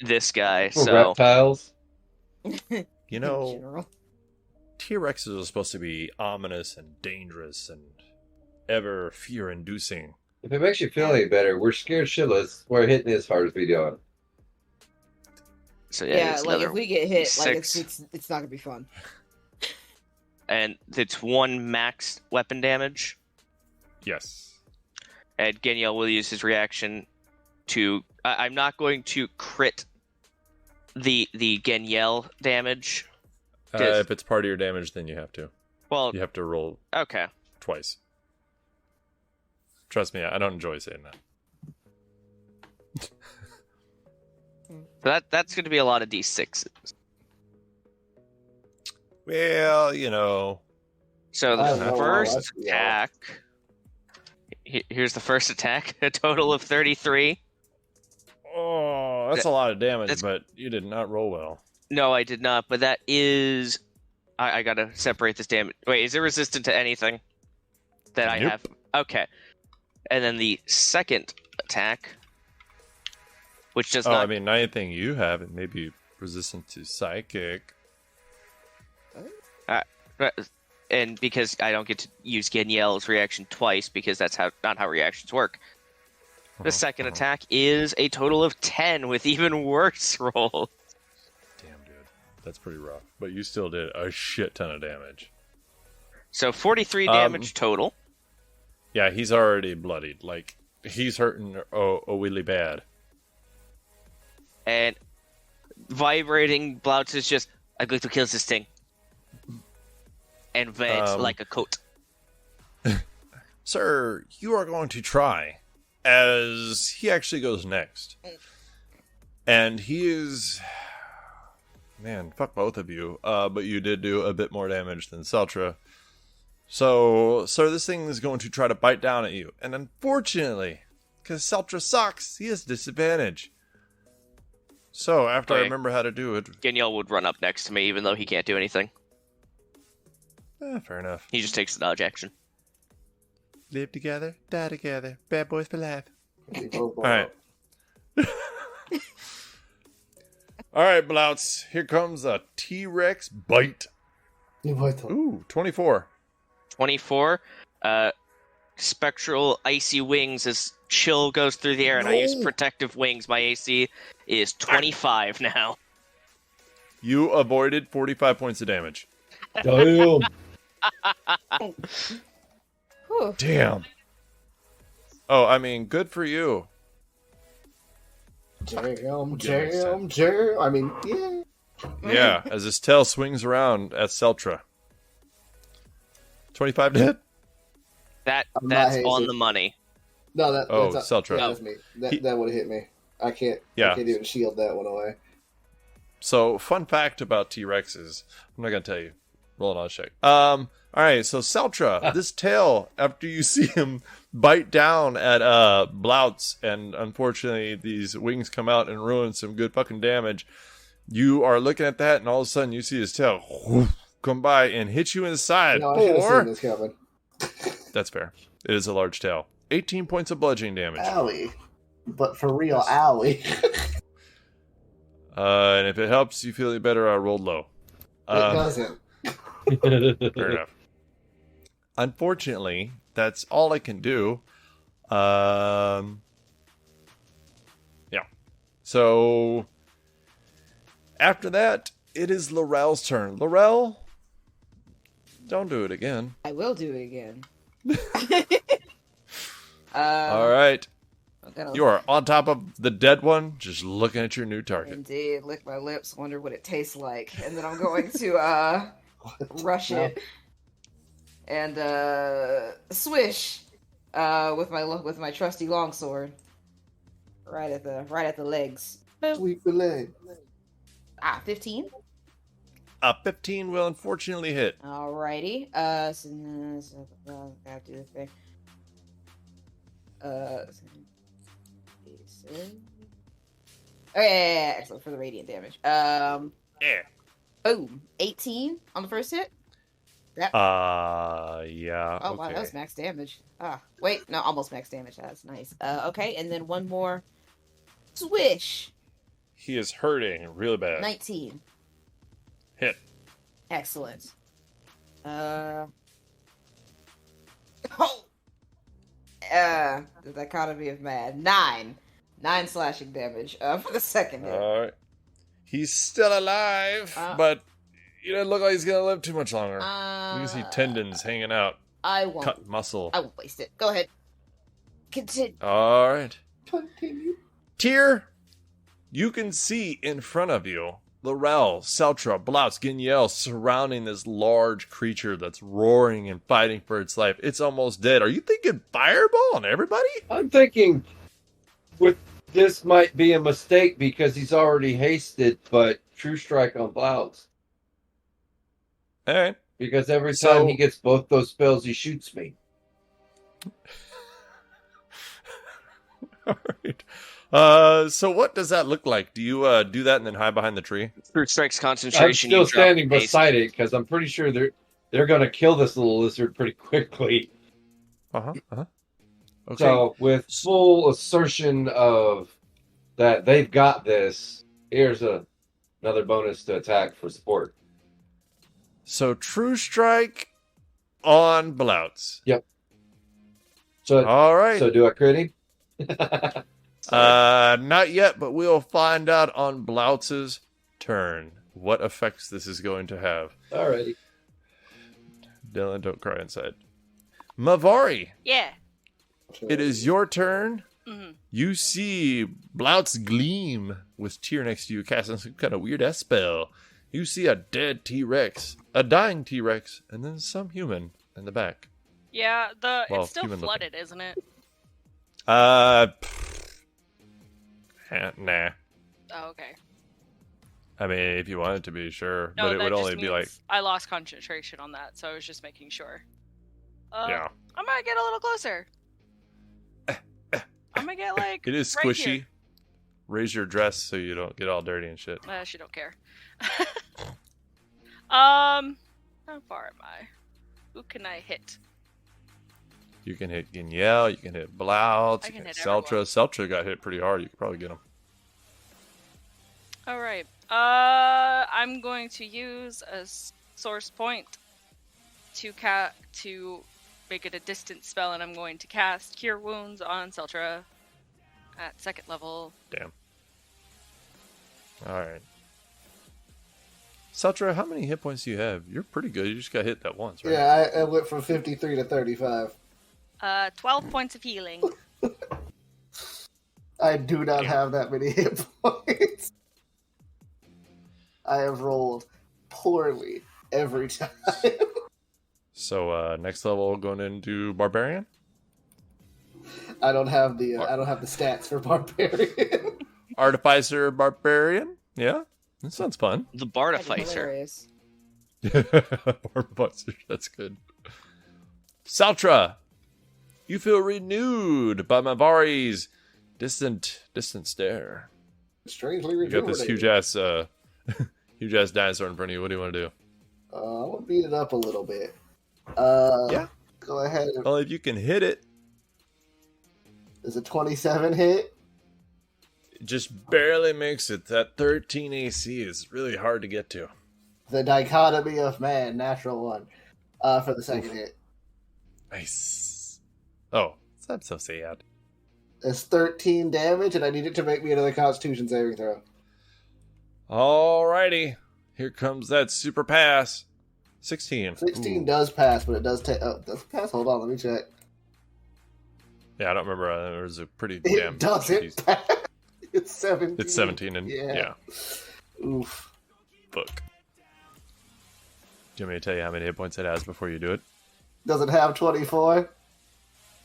this guy. For So reptiles. You know, General. T-Rexes are supposed to be ominous and dangerous and ever fear-inducing. If it makes you feel any better, we're scared shitless. We're hitting as hard as we do. Yeah, it's like another if we get hit, like 6. it's not gonna be fun. And it's 1 max weapon damage. Yes. And Geniel will use his reaction to. I'm not going to crit the Geniel damage. If it's part of your damage, then you have to. Well, You have to roll okay. twice. Trust me, I don't enjoy saying that. That's going to be a lot of d6s. Well, you know. So I the don't know, first that's- yeah. attack. Here's the first attack. A total of 33. Oh, that's a lot of damage, that's- but you did not roll well. No, I did not. But that is. I gotta separate this damage. Wait, is it resistant to anything that I Nope. have? Okay. And then the second attack, which does Oh, not. I mean, not anything you have. It may be resistant to psychic. And because I don't get to use Geniel's reaction twice, because that's not how reactions work. The second attack is a total of 10 with even worse roll. Damn, dude. That's pretty rough. But you still did a shit ton of damage. So 43 damage total. Yeah, he's already bloodied. Like, he's hurting really bad. And vibrating Blautz is just, I'm going to kill this thing. And vent like a coat. Sir, you are going to try. As he actually goes next. And he is... Man, fuck both of you. But you did do a bit more damage than Seltra. So, sir, this thing is going to try to bite down at you. And unfortunately, because Seltra sucks, he has disadvantage. So, after I Okay. remember how to do it... Geniel would run up next to me, even though he can't do anything. fair enough. He just takes the dodge action. Live together, die together. Bad boys for life. All Alright. Alright, Blautz. Here comes a T-Rex bite. Ooh, 24. 24. Spectral icy wings as chill goes through the air, and I use protective wings. My AC is 25 now. You avoided 45 points of damage. Damn. Whew. Damn. Oh, I mean, good for you. Jam. next I mean, yeah. Yeah, as his tail swings around at Seltra. 25 to hit? That's I'm not hazy. on the money. No, Oh, Seltra. Yeah, that's me. He- That would have hit me. I can't even shield that one away. So, fun fact about T-Rexes. I'm not going to tell you. Roll an odds check. Alright, so Seltra, this tail, after you see him bite down at Blautz, and unfortunately these wings come out and ruin some good fucking damage, you are looking at that, and all of a sudden you see his tail come by and hit you in the side. No, I should have Or- seen this coming. That's fair. It is a large tail. 18 points of bludgeoning damage. Owie. But for real, owie. And if it helps you feel any better, I rolled low. It doesn't. Fair enough. Unfortunately, that's all I can do. Yeah. So after that, it is Laurel's turn. Laurel, don't do it again. I will do it again. All right. You are on top of the dead one, just looking at your new target. Indeed, lick my lips, wonder what it tastes like, and then I'm going to rush it and swish with my trusty longsword right at the legs. Sweep the leg. 15. 15 will unfortunately hit. Alrighty. So gotta do the thing. Okay, excellent for the radiant damage. Yeah. Boom. 18 on the first hit. Yeah. Oh Okay. wow, that was max damage. Wait, no, almost max damage. That's nice. Okay, and then one more swish. He is hurting really bad. 19. Hit. Excellent. The dichotomy of mad. 9 slashing damage for the second hit. All right. He's still alive, but he doesn't look like he's gonna live too much longer. You can see tendons hanging out. I won't. Cut muscle. I won't waste it. Go ahead. Continue. All right. Continue. Tyr, you can see in front of you Laurel, Seltra, Blautz, Ginyel surrounding this large creature that's roaring and fighting for its life. It's almost dead. Are you thinking fireball on everybody? I'm thinking this might be a mistake because he's already hasted, but True Strike on Blautz. All right. Because every time he gets both those spells, he shoots me. All right. So what does that look like? Do you do that and then hide behind the tree? True Strike's I'm concentration. still you drop standing haste. beside it because I'm pretty sure they're going to kill this little lizard pretty quickly. Okay. So with full assertion of that they've got this, here's another bonus to attack for support. So True Strike on Blautz. Yep. So All right. So do I crit him? Not yet, but we'll find out on Blautz's turn what effects this is going to have. Alrighty. Dylan, don't cry inside. Mavari, Yeah. it is your turn. hmm You see Blautz gleam with Tyr next to you casting some kind of weird ass spell. You see a dead T-Rex, a dying T-Rex, and then some human in the back. Yeah, Well, it's still human flooded, isn't it? Nah. Oh, okay. I mean, if you wanted to be, sure. No, But it that would just only be like, means I lost concentration on that, so I was just making sure. yeah. I'm gonna get a little closer. I'm gonna get like It is right squishy. here. Raise your dress so you don't get all dirty and shit. She don't care. How far am I? Who can I hit? You can hit Ginyel, you can hit Blautz, I you can can hit hit Seltra. everyone. Seltra got hit pretty hard. You could probably get him. All right. I'm going to use a source point to make it a distant spell, and I'm going to cast Cure Wounds on Seltra at 2nd level. Damn. All right. Seltra, how many hit points do you have? You're pretty good. You just got hit that once, right? Yeah, I went from 53 to 35. 12 points of healing. I do not have that many hit points. I have rolled poorly every time. So next level going into Barbarian. I don't have the stats for barbarian. Artificer Barbarian. Yeah, that sounds fun. The That'd be Bartificer. hilarious. Artificer, that's good. Seltra, you feel renewed by Mavari's distant stare. Strangely You got this rejuvenated. huge ass dinosaur in front of you. What do you want to do? I want to beat it up a little bit. Yeah. Go ahead. Well, if you can hit it, Is a 27 hit? it just barely makes it. That 13 AC is really hard to get to. The dichotomy of man, natural one. For the second hit. Nice. Oh, that's so sad. It's 13 damage, and I need it to make me another Constitution saving throw. Alrighty. Here comes that super pass. 16. 16 Ooh. does pass, but it does take. Oh, does it pass? Hold on, let me check. Yeah, I don't remember. There was a pretty It damn. doesn't. It's 17. It's 17, and yeah. Oof. Fuck. Do you want me to tell you how many hit points it has before you do it? Does it have 24?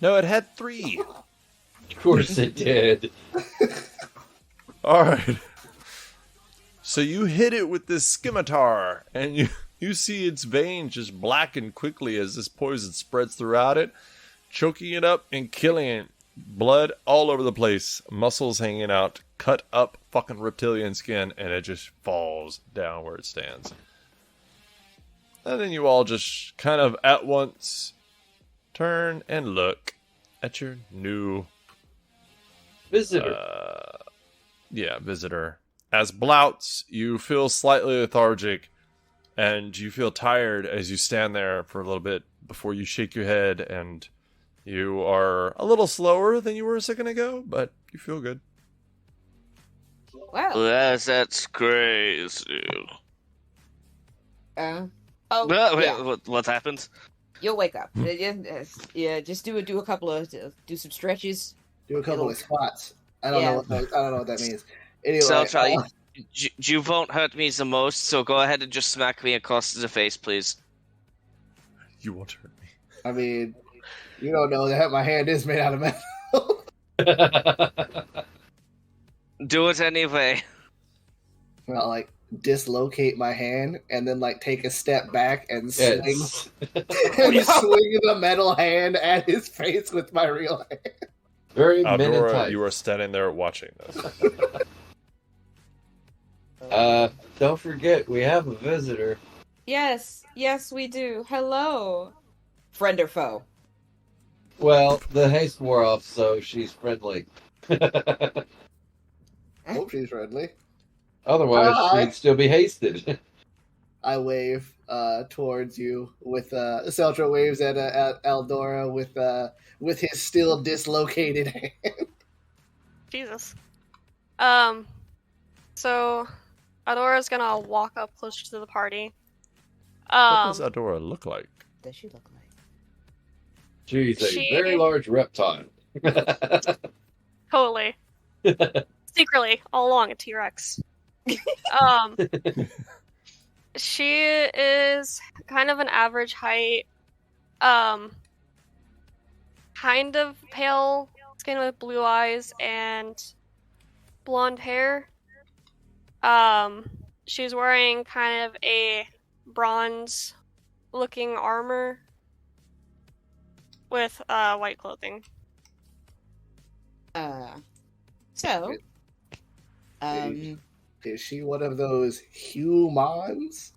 No, it had 3. Of course it did. All right. So you hit it with this scimitar, and you see its veins just blacken quickly as this poison spreads throughout it, choking it up and killing it. Blood all over the place, muscles hanging out, cut up fucking reptilian skin, and it just falls down where it stands. And then you all just kind of at once turn and look at your new Visitor. visitor. As Blautz, you feel slightly lethargic, and you feel tired as you stand there for a little bit before you shake your head, and you are a little slower than you were a second ago, but you feel good. Wow. Yes, that's crazy. Oh, Wait, yeah. what happens? You'll wake up. Yeah, just do a couple of do some stretches. Do a couple It'll- of squats. I don't know what that means. Anyway, So I'll try. You won't hurt me the most, so go ahead and just smack me across the face, please. You won't hurt me. I mean, you don't know that my hand is made out of metal. Do it anyway. I'll like dislocate my hand and then like take a step back and swing Yes. and swing the metal hand at his face with my real hand. Very men in Aldora, tights. you are standing there watching this. Don't forget, we have a visitor. Yes, we do. Hello, friend or foe? Well, the haste wore off, so she's friendly. Hope she's friendly. Otherwise, Hi. she'd still be hasted. I wave towards you with Celtra waves at Eldora with his still dislocated hand. Jesus. So Adora's gonna walk up closer to the party. What does Aldora look like? Does she look like? She's a She- very large reptile. Totally. Secretly, all along a T-Rex. She is kind of an average height, kind of pale skin with blue eyes and blonde hair. She's wearing kind of a bronze-looking armor with white clothing. So, Is she one of those humans?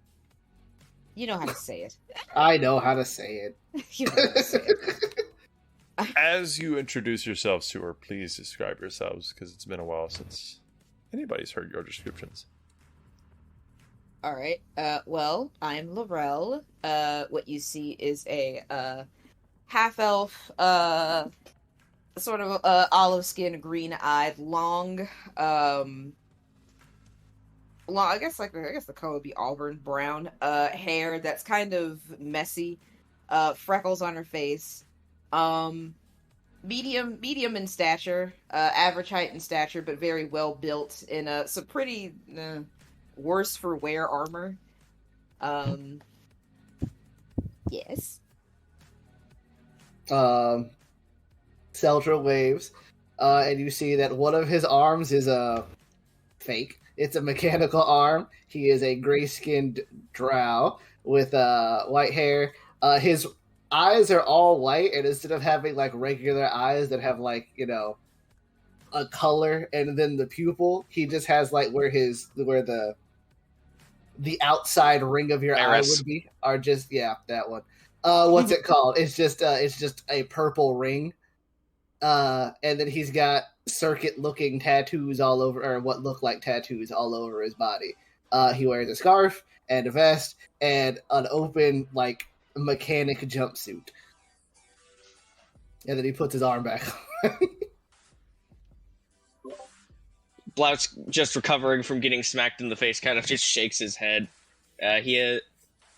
you know how to say it. I know how to say it. You know how to say it. As you introduce yourselves to her, please describe yourselves, because it's been a while since anybody's heard your descriptions. All right. Well, I'm Laurel. What you see is a half elf, sort of olive skin, green eyed, long. I guess the color would be auburn brown. Hair that's kind of messy. Freckles on her face. Medium in stature. Average height in stature, but very well built in some pretty worse for wear armor. Yes. Celtra waves, and you see that one of his arms is a fake. It's a mechanical arm. He is a gray-skinned drow with white hair. His eyes are all white, and instead of having like regular eyes that have like a color and then the pupil, he just has like where the outside ring of your Iris. eye would be are just that one. What's it called? It's just a purple ring. And then he's got circuit-looking tattoos all over, or what look like tattoos all over his body. He wears a scarf and a vest and an open, like, mechanic jumpsuit. And then he puts his arm back on. Blautz, just recovering from getting smacked in the face, kind of just shakes his head. He is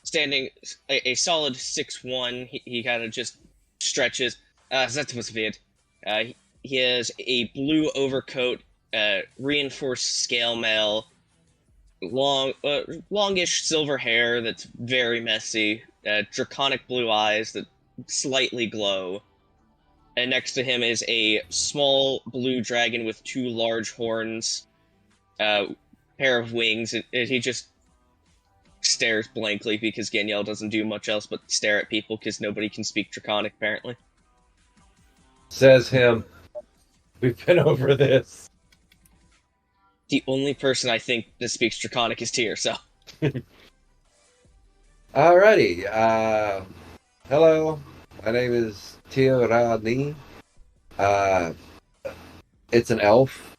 standing a solid 6'1". He kind of just stretches. That was weird. He has a blue overcoat, reinforced scale mail, longish silver hair that's very messy, draconic blue eyes that slightly glow. And next to him is a small blue dragon with 2 large horns, pair of wings, and he just stares blankly because Ganyel doesn't do much else but stare at people because nobody can speak Draconic, apparently. Says him. We've been over this. The only person I think that speaks Draconic is Tyr, so... Alrighty. Hello. My name is Tyr. It's an elf.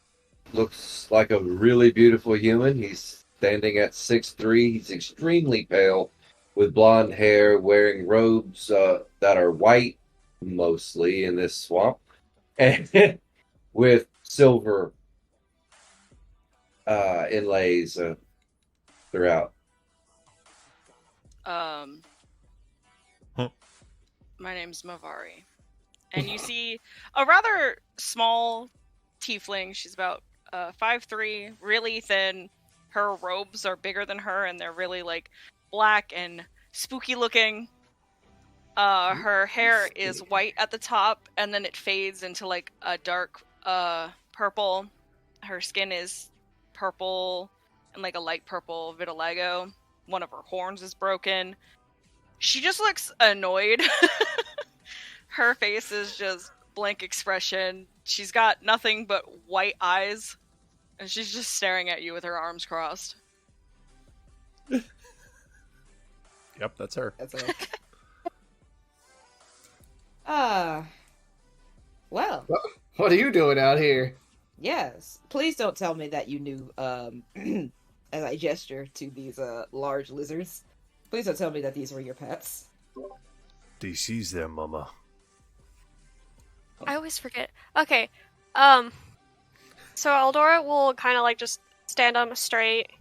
Looks like a really beautiful human. He's standing at 6'3". He's extremely pale, with blonde hair, wearing robes that are white, mostly in this swamp, and with silver inlays throughout. My name's Mavari. And you see a rather small tiefling. She's about 5'3", really thin. Her robes are bigger than her, and they're really, like, black and spooky looking. Her hair is white at the top, and then it fades into, like, a dark purple. Her skin is purple and, like, a light purple vitiligo. One of her horns is broken. She just looks annoyed. Her face is just blank expression. She's got nothing but white eyes, and she's just staring at you with her arms crossed. Yep, that's her. That's her. Well. What are you doing out here? Yes. Please don't tell me that you knew, as I gesture to these large lizards. Please don't tell me that these were your pets. This is their mama. I always forget. Okay. So Eldora will kind of like just stand up straight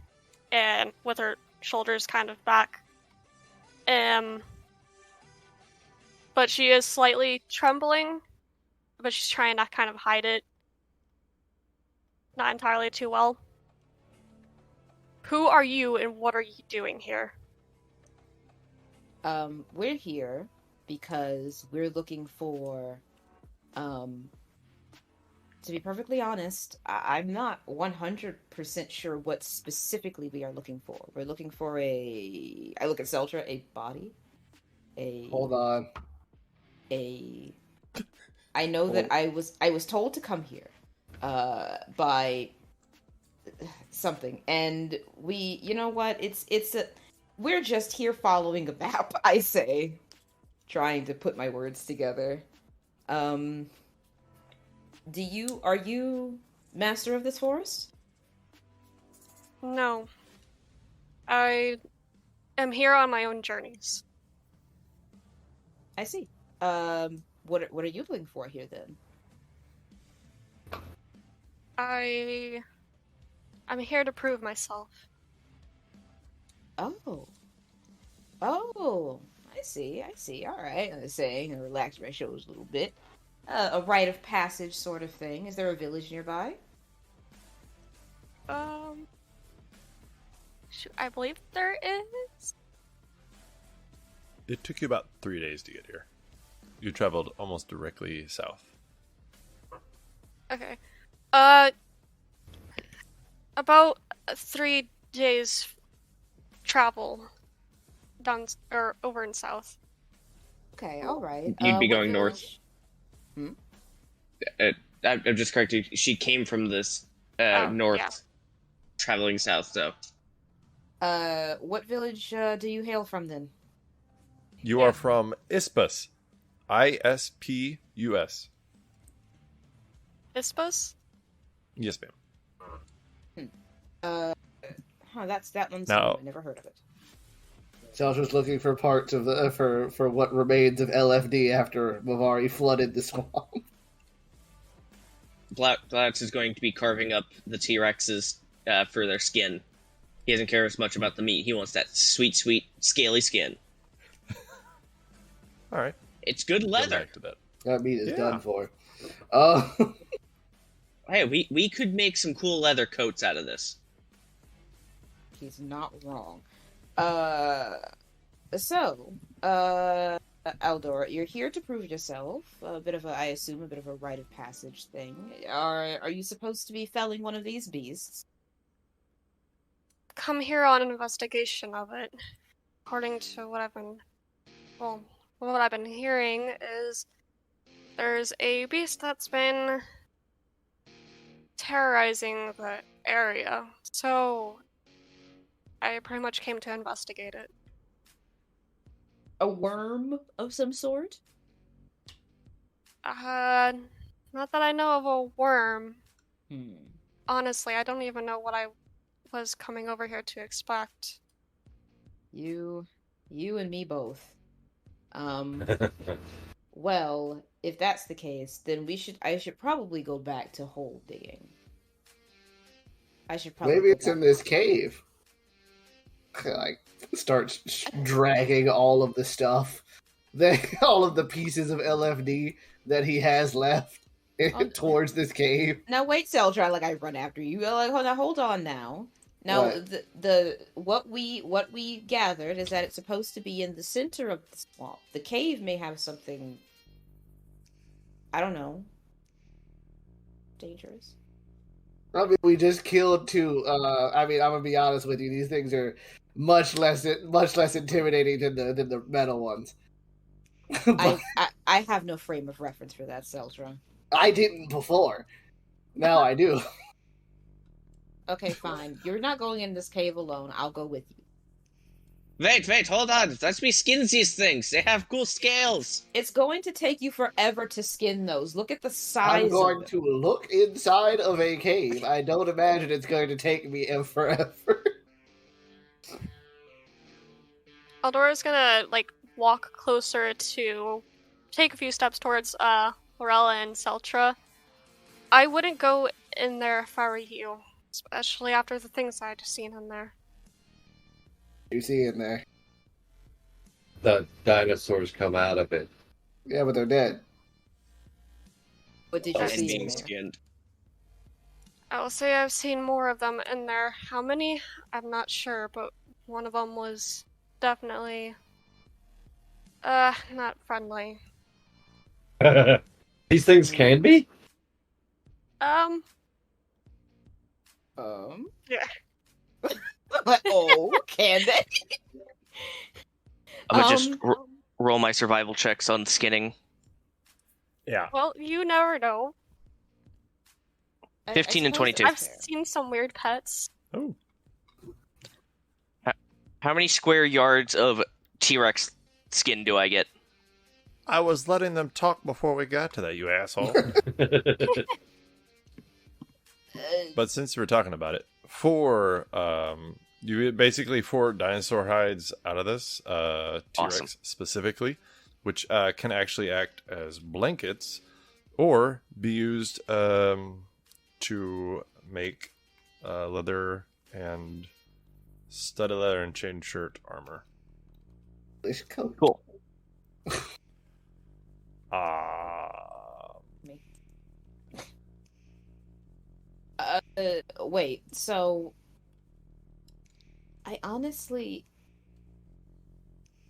and with her shoulders kind of back. But she is slightly trembling, but she's trying to kind of hide it. Not entirely too well. Who are you and what are you doing here? We're here because we're looking for, to be perfectly honest, I'm not 100% sure what specifically we are looking for. We're looking for I look at Zeltra, a body. Hold on. I know that I was told to come here, by something, and you know what, we're just here following a map, I say, trying to put my words together. Are you master of this forest? No. I am here on my own journeys. I see. What are you looking for here then? I'm here to prove myself. Oh, I see. All right. I was saying, I relaxed my shoulders a little bit. A rite of passage sort of thing. Is there a village nearby? I believe there is. It took you about 3 days to get here. You traveled almost directly south. Okay. About 3 days travel down or over in south. Okay, all right. You'd be what going north. village? I'm just correcting. She came from this north, yeah. traveling south, so... What village do you hail from then? You are from Ispus. Ispus. Ispus? Yes, ma'am. That one's No. I never heard of it. Josh was looking for parts of the for what remains of LFD after Mavari flooded the swamp. Blautz is going to be carving up the T-Rexes for their skin. He doesn't care as much about the meat. He wants that sweet, sweet, scaly skin. All right. It's good Go leather. back to that. That meat is Yeah. done for. Hey, we could make some cool leather coats out of this. He's not wrong. Aldor, you're here to prove yourself. A bit of I assume, a bit of a rite of passage thing. Are you supposed to be felling one of these beasts? Come here on an investigation of it. According to what I've been hearing is there's a beast that's been terrorizing the area. So I pretty much came to investigate it. A worm of some sort? Not that I know of a worm. Hmm. Honestly, I don't even know what I was coming over here to expect. You and me both. Well, if that's the case, then I should probably go back to hole digging. I should probably Maybe go it's back in this cave. Like, starts dragging all of the stuff, all of the pieces of LFD that he has left towards this cave. Now wait, Seldra, like I run after you. Like, hold on now. Now what we gathered is that it's supposed to be in the center of the swamp. The cave may have something, I don't know, dangerous. I mean, we just killed two. I mean, I'm gonna be honest with you. These things are much less intimidating than the metal ones. But I have no frame of reference for that, Seldra. I didn't before. Now I do. Okay, fine. You're not going in this cave alone. I'll go with you. Wait, hold on. Let me skin these things. They have cool scales. It's going to take you forever to skin those. Look at the size I'm going of to look inside of a cave. I don't imagine it's going to take me forever. Aldora's gonna, walk closer to take a few steps towards, Lorella and Seltra. I wouldn't go in there if I were you, especially after the things I'd seen in there. You see in there. The dinosaurs come out of it. Yeah, but they're dead. What did you And see in being there? skinned. I will say I've seen more of them in there. How many? I'm not sure, but one of them was definitely, not friendly. These things can be? Yeah. Oh, can they? I'm gonna just roll my survival checks on skinning. Yeah. Well, you never know. 15 and 22. I've seen some weird pets. Oh. How many square yards of T-Rex skin do I get? I was letting them talk before we got to that, you asshole. But since we're talking about it, you get basically 4 dinosaur hides out of this, T-Rex Awesome. specifically, which can actually act as blankets or be used to make leather and studded leather and chain shirt armor. This coat. Cool. Wait, so I honestly,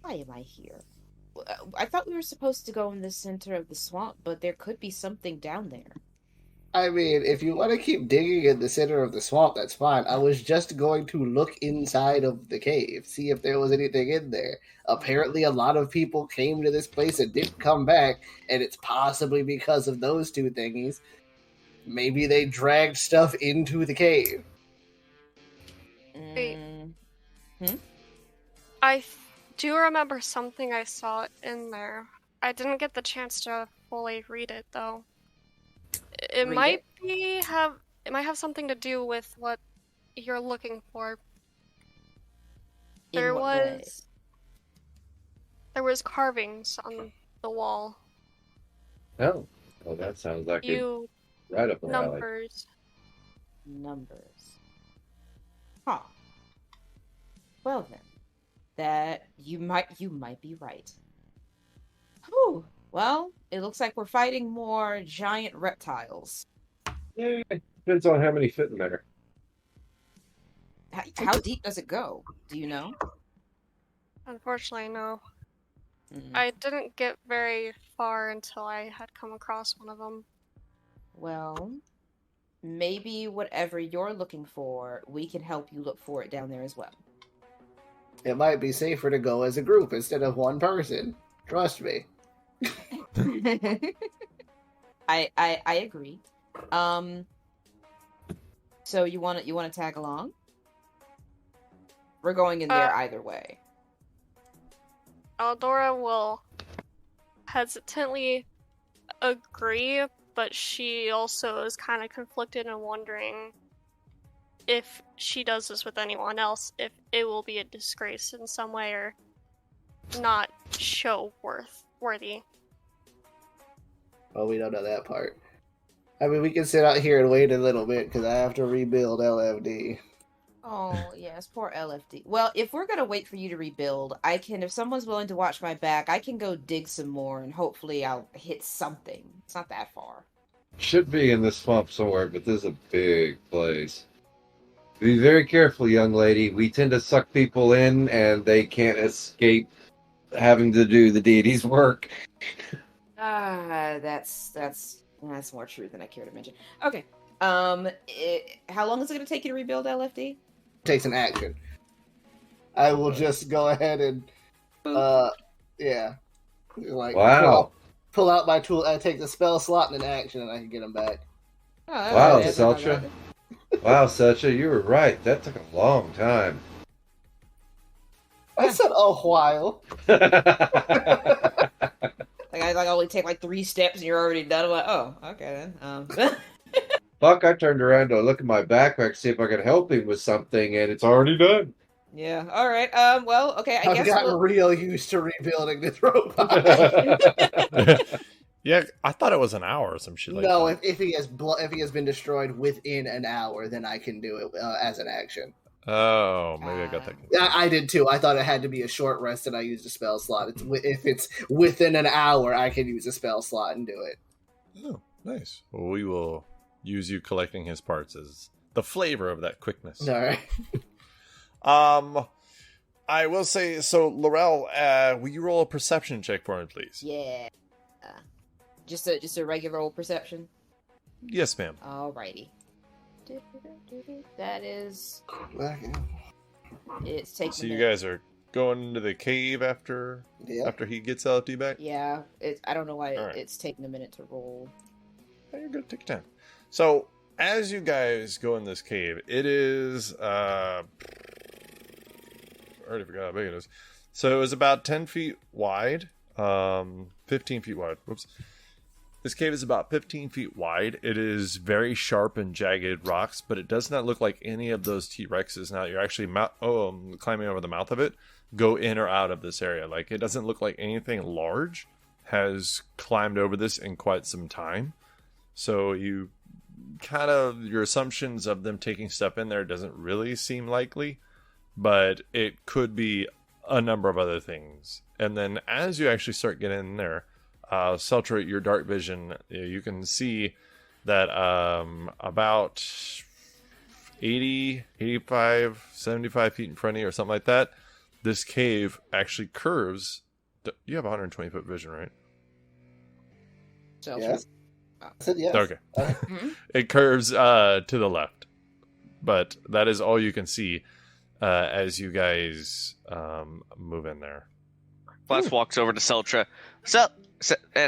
why am I here? I thought we were supposed to go in the center of the swamp, but there could be something down there. I mean, if you want to keep digging in the center of the swamp, that's fine. I was just going to look inside of the cave, see if there was anything in there. Apparently, a lot of people came to this place and didn't come back, and it's possibly because of those two thingies. Maybe they dragged stuff into the cave. Wait. I do remember something I saw in there. I didn't get the chance to fully read it, though. It might have something to do with what you're looking for. There was carvings on the wall. Oh, well, that sounds like it. Right up our alley. Numbers. Huh. Well then, that you might be right. Whew. Well, it looks like we're fighting more giant reptiles. Yeah, depends on how many fit in there. How deep does it go? Do you know? Unfortunately, no. Mm. I didn't get very far until I had come across one of them. Well, maybe whatever you're looking for, we can help you look for it down there as well. It might be safer to go as a group instead of one person. Trust me. I agree. So you want to tag along? We're going in there either way. Eldora will hesitantly agree, but she also is kind of conflicted and wondering if she does this with anyone else, if it will be a disgrace in some way or not worthy. Well, we don't know that part. I mean, we can sit out here and wait a little bit because I have to rebuild LFD. Oh, yes, poor LFD. Well, if we're gonna wait for you to rebuild, I can, if someone's willing to watch my back, I can go dig some more and hopefully I'll hit something. It's not that far. Should be in the swamp somewhere, but this is a big place. Be very careful, young lady. We tend to suck people in and they can't escape having to do the deity's work. That's more true than I care to mention. Okay. How long is it gonna take you to rebuild LFD? Takes an action. I will just go ahead and, yeah. Like, Wow. Pull out my tool. I take the spell slot and an action, and I can get them back. Oh, Wow, okay, Seltra. Wow, Seltra, you were right. That took a long time. I said a while. Like I only take like 3 steps and you're already done. I'm like, oh, okay then. Fuck, I turned around to look at my backpack to see if I could help him with something, and it's already done. Yeah. All right. Well, okay. I I've guess gotten we'll... real used to rebuilding this robot. Yeah, I thought it was an hour or some shit like No, that. if he has been destroyed within an hour, then I can do it as an action. Oh, maybe I got that. I did too. I thought it had to be a short rest, and I used a spell slot. If it's within an hour, I can use a spell slot and do it. Oh, nice. Well, we will use you collecting his parts as the flavor of that quickness. All right. I will say, so Laurel, will you roll a perception check for me, please? Yeah. Just a regular old perception. Yes, ma'am. Alrighty. That is. It's taking. So you guys are going into the cave after he gets LFD back? Yeah. I don't know why All right. it's taking a minute to roll. Oh, you're good. Take your time. So as you guys go in this cave, it is I already forgot how big it is. So it was about 10 feet wide, 15 feet wide. Whoops. This cave is about 15 feet wide. It is very sharp and jagged rocks, but it does not look like any of those T-Rexes. Now you're actually climbing over the mouth of it, go in or out of this area. Like, it doesn't look like anything large has climbed over this in quite some time. So you kind of, your assumptions of them taking stuff in there doesn't really seem likely, but it could be a number of other things. And then as you actually start getting in there, Seltra, your dark vision, you can see that about 80, 85, 75 feet in front of you or something like that, this cave actually curves. You have 120-foot vision, right? Yes. I said yes. Okay. It curves to the left, but that is all you can see as you guys move in there. Blautz walks over to Seltra. So,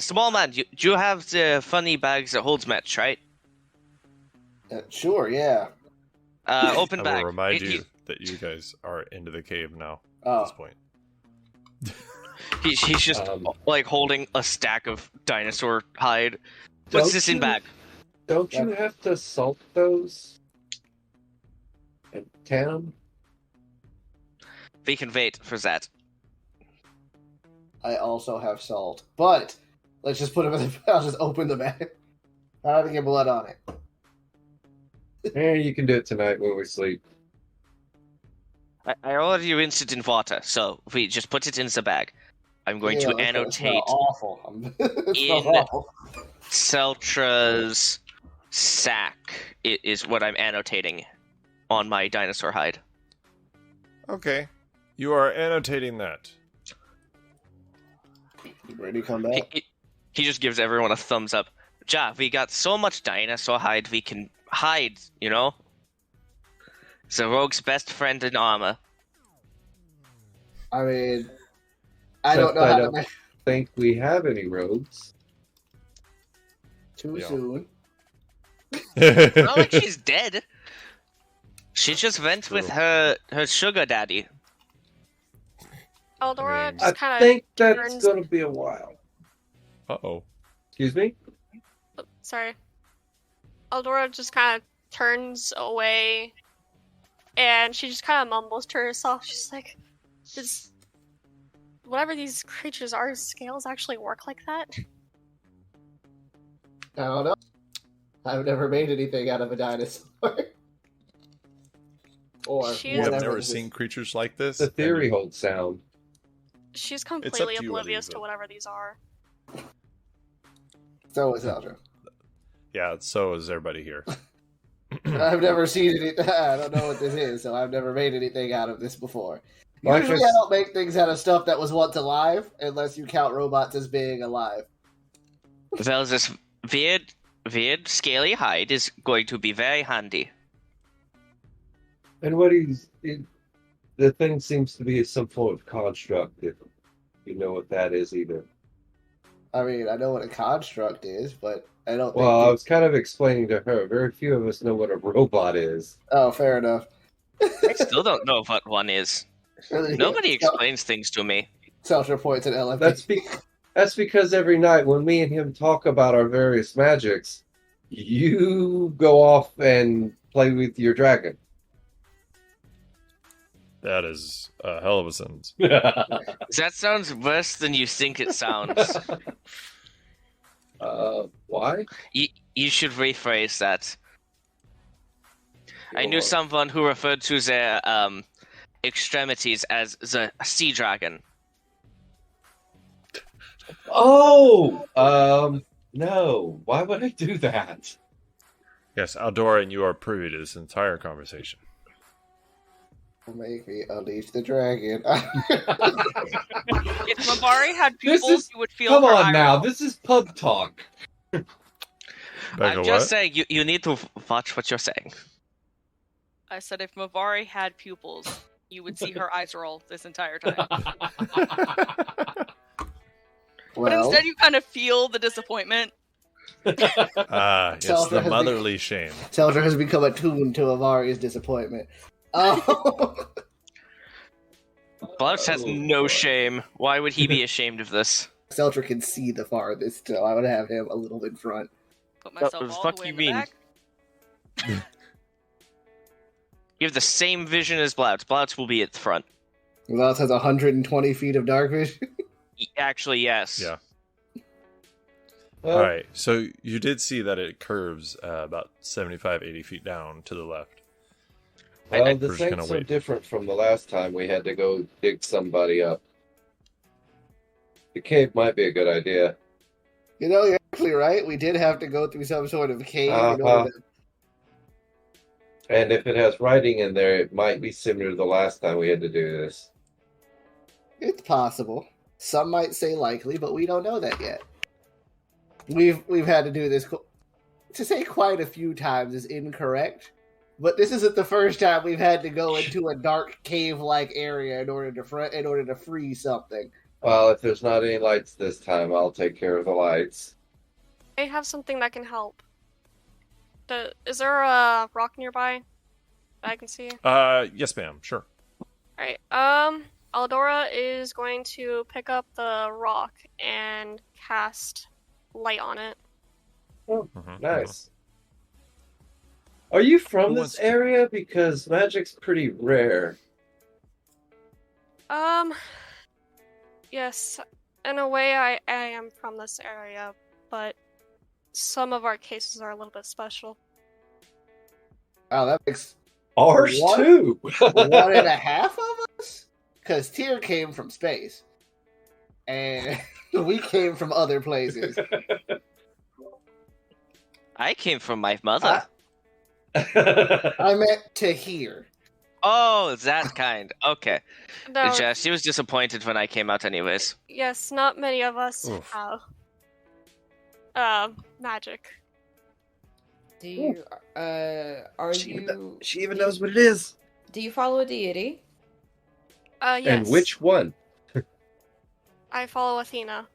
small man, do you have the funny bags that holds match, right? Sure, yeah. Open I bag. will remind you that you guys are into the cave now at Oh. this point. He's just like holding a stack of dinosaur hide. What's this in bag? Don't you have to salt those? And tan them? We can wait for that. I also have salt, but let's just put them in the. I'll just open the bag. I don't have to get blood on it. You can do it tonight when we sleep. I already rinsed it in water, so we just put it in the bag. I'm going Ew, to it's gonna annotate smell awful. It smells in awful. Seltra's sack is what I'm annotating on my dinosaur hide. Okay. You are annotating that. Ready to come back? He just gives everyone a thumbs up. Ja, we got so much dinosaur hide we can hide, you know? The rogue's best friend in armor. I mean, I don't know how to make think we have any rogues. too Yeah. soon. Not like she's dead. She just went True. with her sugar daddy. Eldora I mean, I just kind of think that's turns. going to be a while. Uh-oh. Excuse me? Sorry. Eldora just kind of turns away, and she just kind of mumbles to herself. She's like, "Does whatever these creatures are, scales actually work like that?" I don't know. I've never made anything out of a dinosaur. Or She You have whatever never this seen is. creatures like this? The theory I mean, holds sound. She's up completely to you, oblivious Elisa. to whatever these are. So is Eldra. yeah, so is everybody here. I've never seen anything. I don't know what this is, so I've never made anything out of this before. Like Usually, I don't make things out of stuff that was once alive, unless you count robots as being alive. Well, this weird, scaly hide is going to be very handy. And the thing seems to be some form of construct, if you know what that is either. I mean, I know what a construct is, but I don't Well, I think. was kind of explaining to her. Very few of us know what a robot is. Oh, fair enough. I still don't know what one is. Nobody explains things to me. Seltzer points at LFP. That's because every night when me and him talk about our various magics, you go off and play with your dragon. That is a hell of a sentence. That sounds worse than you think it sounds. Why? You should rephrase that. I knew someone who referred to their extremities as the sea dragon. Oh, no. Why would I do that? Yes, Aldora, and you are privy to this entire conversation. Make me unleash the dragon. If Mabari had pupils, you would feel Come her on eye now. roll. This is pub talk. I'm just saying, you need to watch what you're saying. I said if Mavari had pupils, you would see her eyes roll this entire time. But Well, instead, you kind of feel the disappointment. Yes, Seltzer the has motherly shame. Seltzer has become attuned to Avari's disappointment. Oh. Blautz has no shame. Why would he be ashamed of this? Seltzer can see the farthest, so I would have him a little in front. Put myself What the all fuck the way you in the mean? back. You have the same vision as Blautz. Blautz will be at the front. Blautz has 120 feet of dark vision. Actually, yes. Yeah. Well, All right. So you did see that it curves about 75, 80 feet down to the left. well, I- this we're just gonna ain't so wait. different from the last time we had to go dig somebody up. The cave might be a good idea. You know, you're actually right. We did have to go through some sort of cave in Uh-huh. order to... And if it has writing in there, it might be similar to the last time we had to do this. It's possible. Some might say likely, but we don't know that yet. We've had to do this. To say quite a few times is incorrect, but this isn't the first time we've had to go into a dark cave-like area in order to free something. Well, if there's not any lights this time, I'll take care of the lights. I have something that can help. Is there a rock nearby that I can see? Yes, ma'am. Sure. Alright, Aldora is going to pick up the rock and cast light on it. Mhm, Nice. Are you from Who this wants to- area? Because magic's pretty rare. Yes, in a way I am from this area, but some of our cases are a little bit special. Wow, that makes Ours What? too. 1.5 of us? Because Tyr came from space. and we came from other places. I came from my mother. I meant to hear. Oh, that kind. Okay. No, Jess, she was disappointed when I came out anyways. yes, not many of us Oof. have magic. Do you are you She even knows what it is. do you follow a deity? Yes. And which one? I follow Athena.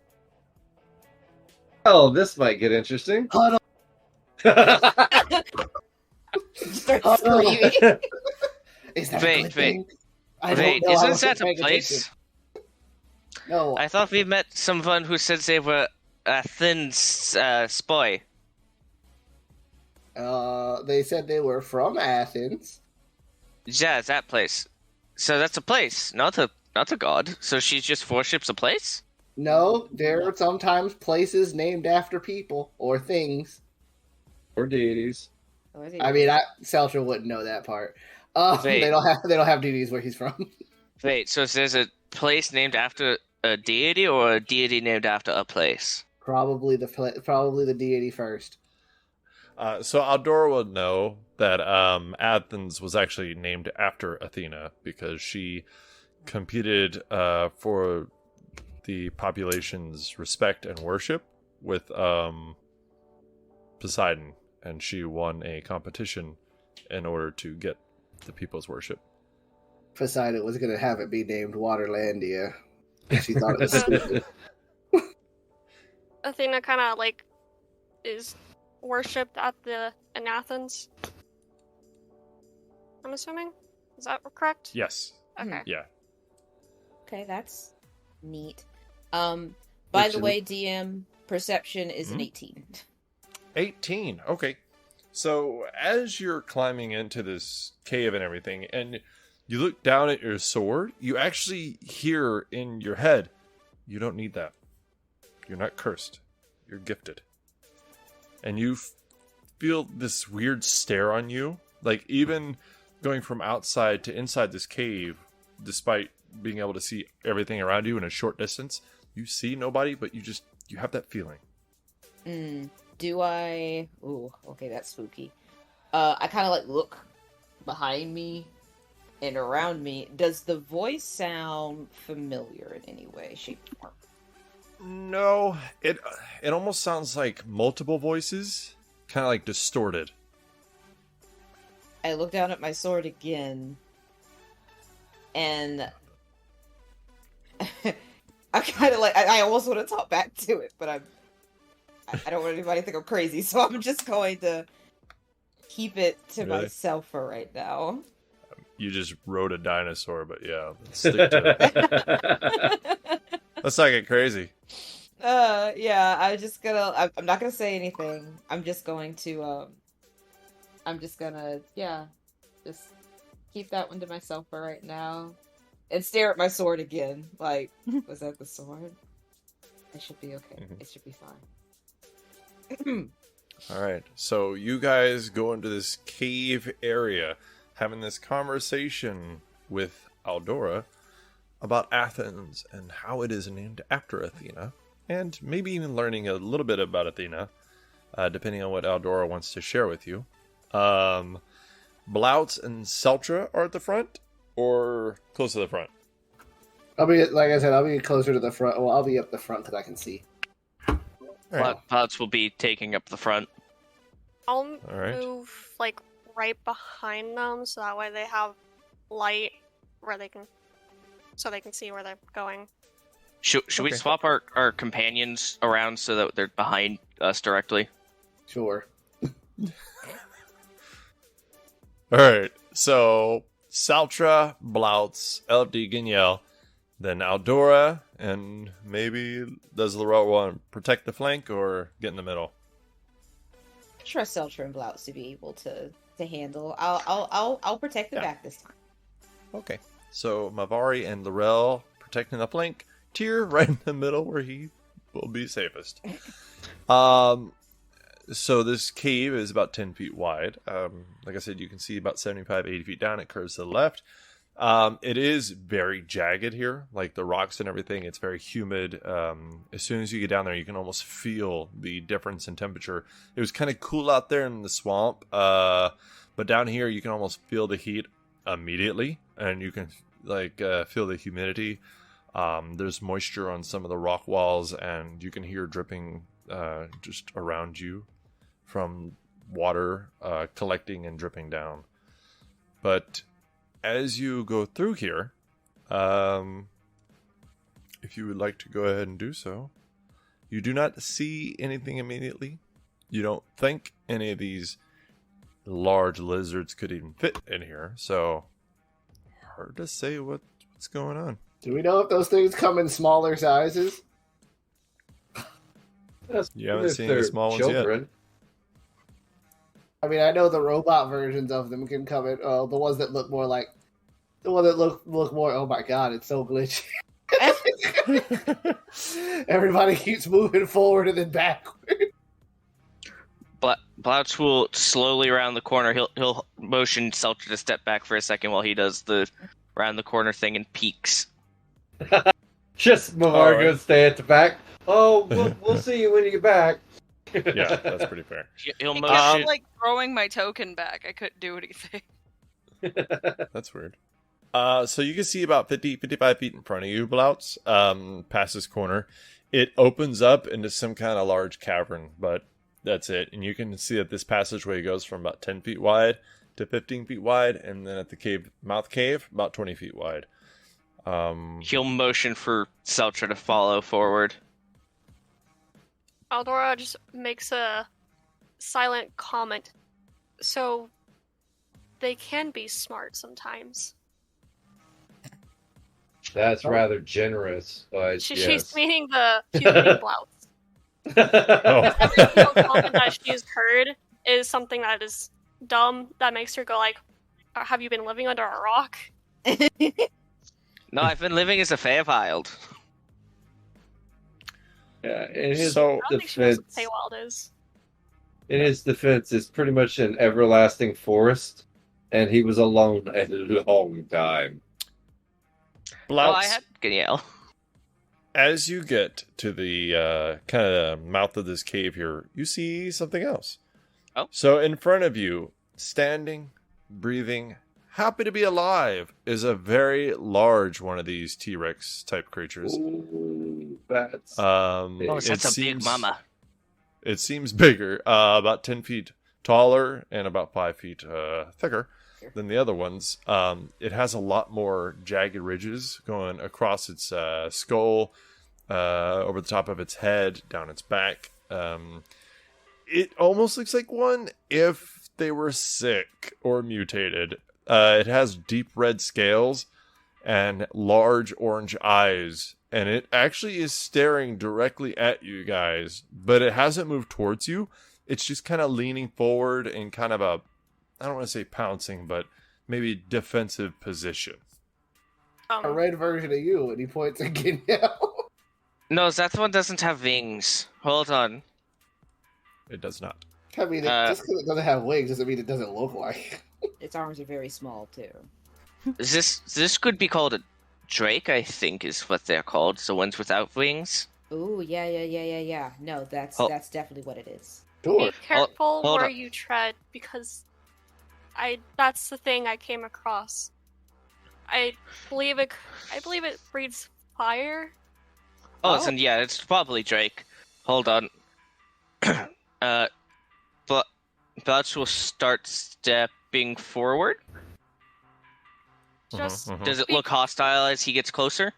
Oh, this might get interesting. Huddle, Start huddle. screaming. Is that Wait, a good thing? I Wait, don't know. I isn't wasn't that a paying place? attention. No, I thought we met someone who said they were a thin spy. they said they were from Athens. Yeah, that place. So that's a place, not a god. So she just worships a place? No, there are sometimes places named after people or things. Or deities. I mean, Seltra wouldn't know that part. Wait. They don't have deities where he's from. Wait, so there's a place named after a deity or a deity named after a place? Probably the deity first. So Aldora would know that Athens was actually named after Athena because she competed for the population's respect and worship with Poseidon, and she won a competition in order to get the people's worship. Poseidon was going to have it be named Waterlandia. She thought it was stupid. Athena kind of like is worshipped in Athens. I'm assuming. Is that correct? Yes. Okay. Yeah. Okay, that's neat. By the way, DM perception is an 18. 18. Okay. So as you're climbing into this cave and everything, and you look down at your sword, you actually hear in your head, you don't need that. You're not cursed. You're gifted. And you feel this weird stare on you. Like, even going from outside to inside this cave, despite being able to see everything around you in a short distance, you see nobody, but you have that feeling. Do I... Ooh, okay, that's spooky. I kind of, like, look behind me and around me. Does the voice sound familiar in any way, shape, or form? No, it almost sounds like multiple voices, kind of like distorted. I look down at my sword again, and I kind of like... I almost want to talk back to it, but I don't want anybody to think I'm crazy, so I'm just going to keep it to Really? myself for right now. You just rode a dinosaur, but yeah, let's stick to it. Let's not get crazy. Yeah, I'm not gonna say anything. I'm just gonna just keep that one to myself for right now. And stare at my sword again. Like, was that the sword? It should be okay. Mhm. It should be fine. All right, so you guys go into this cave area, having this conversation with Aldora about Athens and how it is named after Athena, and maybe even learning a little bit about Athena, depending on what Aldora wants to share with you. Blautz and Seltra are at the front, or close to the front? I'll be closer to the front. Well, I'll be up the front because I can see. All right. Blautz will be taking up the front. I'll All right. move like right behind them so that way they have light where they can see where they're going. Should we Okay. swap our companions around so that they're behind us directly? Sure. All right, so Saltra, Blautz, LFD, Gignel, then Aldora, and maybe does Laurel want to protect the flank or get in the middle? I trust Seltra and Blautz to be able to handle. I'll protect the Yeah. back this time. Okay, so Mavari and Laurel protecting the flank. Tyr right in the middle where he will be safest. So this cave is about 10 feet wide. Like I said, you can see about 75, 80 feet down. It curves to the left. It is very jagged here, like the rocks and everything. It's very humid. As soon as you get down there, you can almost feel the difference in temperature. It was kind of cool out there in the swamp, but down here you can almost feel the heat immediately, and you can feel the humidity. There's moisture on some of the rock walls, and you can hear dripping just around you from water collecting and dripping down. But as you go through here, if you would like to go ahead and do so, you do not see anything immediately. You don't think any of these large lizards could even fit in here, so hard to say what's going on. Do we know if those things come in smaller sizes? You haven't seen the small ones yet. I mean, I know the robot versions of them can come in. The ones that look more like the one that look more. Oh my god, it's so glitchy. Everybody keeps moving forward and then backward. Blautz will slowly around the corner. He'll motion Seltzer to step back for a second while he does the round the corner thing and peeks. Just Mavargo stay at the back. Oh, we'll see you when you get back. Yeah, that's pretty fair. He'll I motion. kept, like throwing my token back. I couldn't do anything. That's weird. So you can see about 55 feet in front of you, Blautz, past this corner. It opens up into some kind of large cavern, but that's it. And you can see that this passageway goes from about 10 feet wide to 15 feet wide, and then at the mouth cave, about 20 feet wide. He'll motion for Seltzer to follow forward. Aldora just makes a silent comment. So, they can be smart sometimes. That's rather generous, but She's yes. meaning the human Blautz. Oh. Every single comment that she's heard is something that is dumb, that makes her go like, have you been living under a rock? No, I've been living as a Feywild. Yeah, in his I don't think she knows what defense, Feywild is. in his defense, it's pretty much an everlasting forest, and he was alone a long time. Blautz, Can yell. as you get to the kind of mouth of this cave here, you see something else. Oh. So in front of you, standing, breathing, happy to be alive, is a very large one of these T-Rex type creatures. Ooh, that's That's a big mama. It seems bigger, about 10 feet taller and about 5 feet thicker than the other ones. It has a lot more jagged ridges going across its skull, over the top of its head, down its back. It almost looks like one if they were sick or mutated. It has deep red scales and large orange eyes, and it actually is staring directly at you guys, but it hasn't moved towards you. It's just kind of leaning forward in kind of a, I don't want to say pouncing, but maybe defensive position. A red version of you, and he points at Ginyao. No, that one doesn't have wings. Hold on. It does not. I mean, just because it doesn't have wings doesn't mean it doesn't look like. Its arms are very small too. This could be called a drake, I think is what they're called. The ones without wings. Ooh, yeah. No, that's definitely what it is. Sure. Be careful hold where on. you tread, because that's the thing I came across. I believe it breathes fire. Oh, then yeah, it's probably Drake. Hold on. Blautz will start stepping forward. Just Does it look hostile as he gets closer?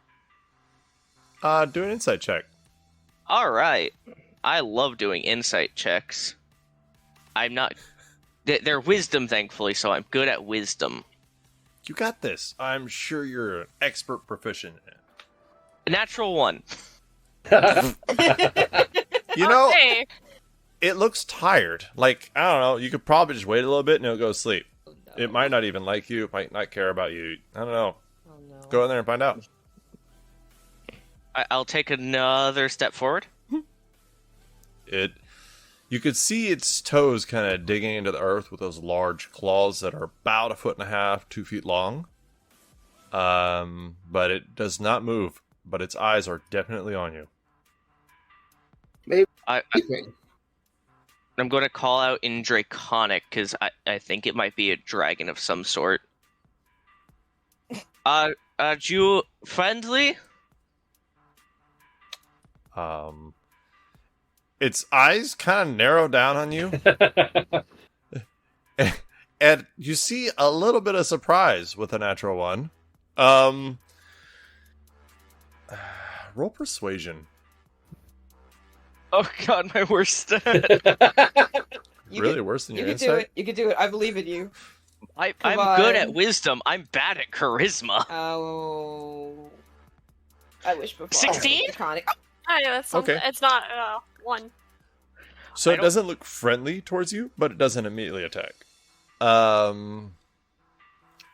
Do an insight check. All right. I love doing insight checks. I'm not. They're wisdom, thankfully, so I'm good at wisdom. You got this. I'm sure you're an expert proficient in it. Natural 1. You know, okay. it looks tired. Like, I don't know, you could probably just wait a little bit and it'll go to sleep. It might not even like you. It might not care about you. I don't know. Oh no. Go in there and find out. I'll take another step forward. You could see its toes kind of digging into the earth with those large claws that are about 1.5 feet, 2 feet long. But it does not move. But its eyes are definitely on you. Maybe. I'm going to call out in Draconic because I think it might be a dragon of some sort. Are you friendly? Its eyes kind of narrow down on you. And you see a little bit of surprise with a natural one. Roll persuasion. Oh god, my worst stat. Really worse than You your can do insight? it. You can do it. I believe in you. I'm Come good on. at wisdom. I'm bad at charisma. Oh. I wish before. 16? Iconic. Oh, yeah, that's something. Okay. It's not 1. So I it don't- doesn't look friendly towards you, but it doesn't immediately attack.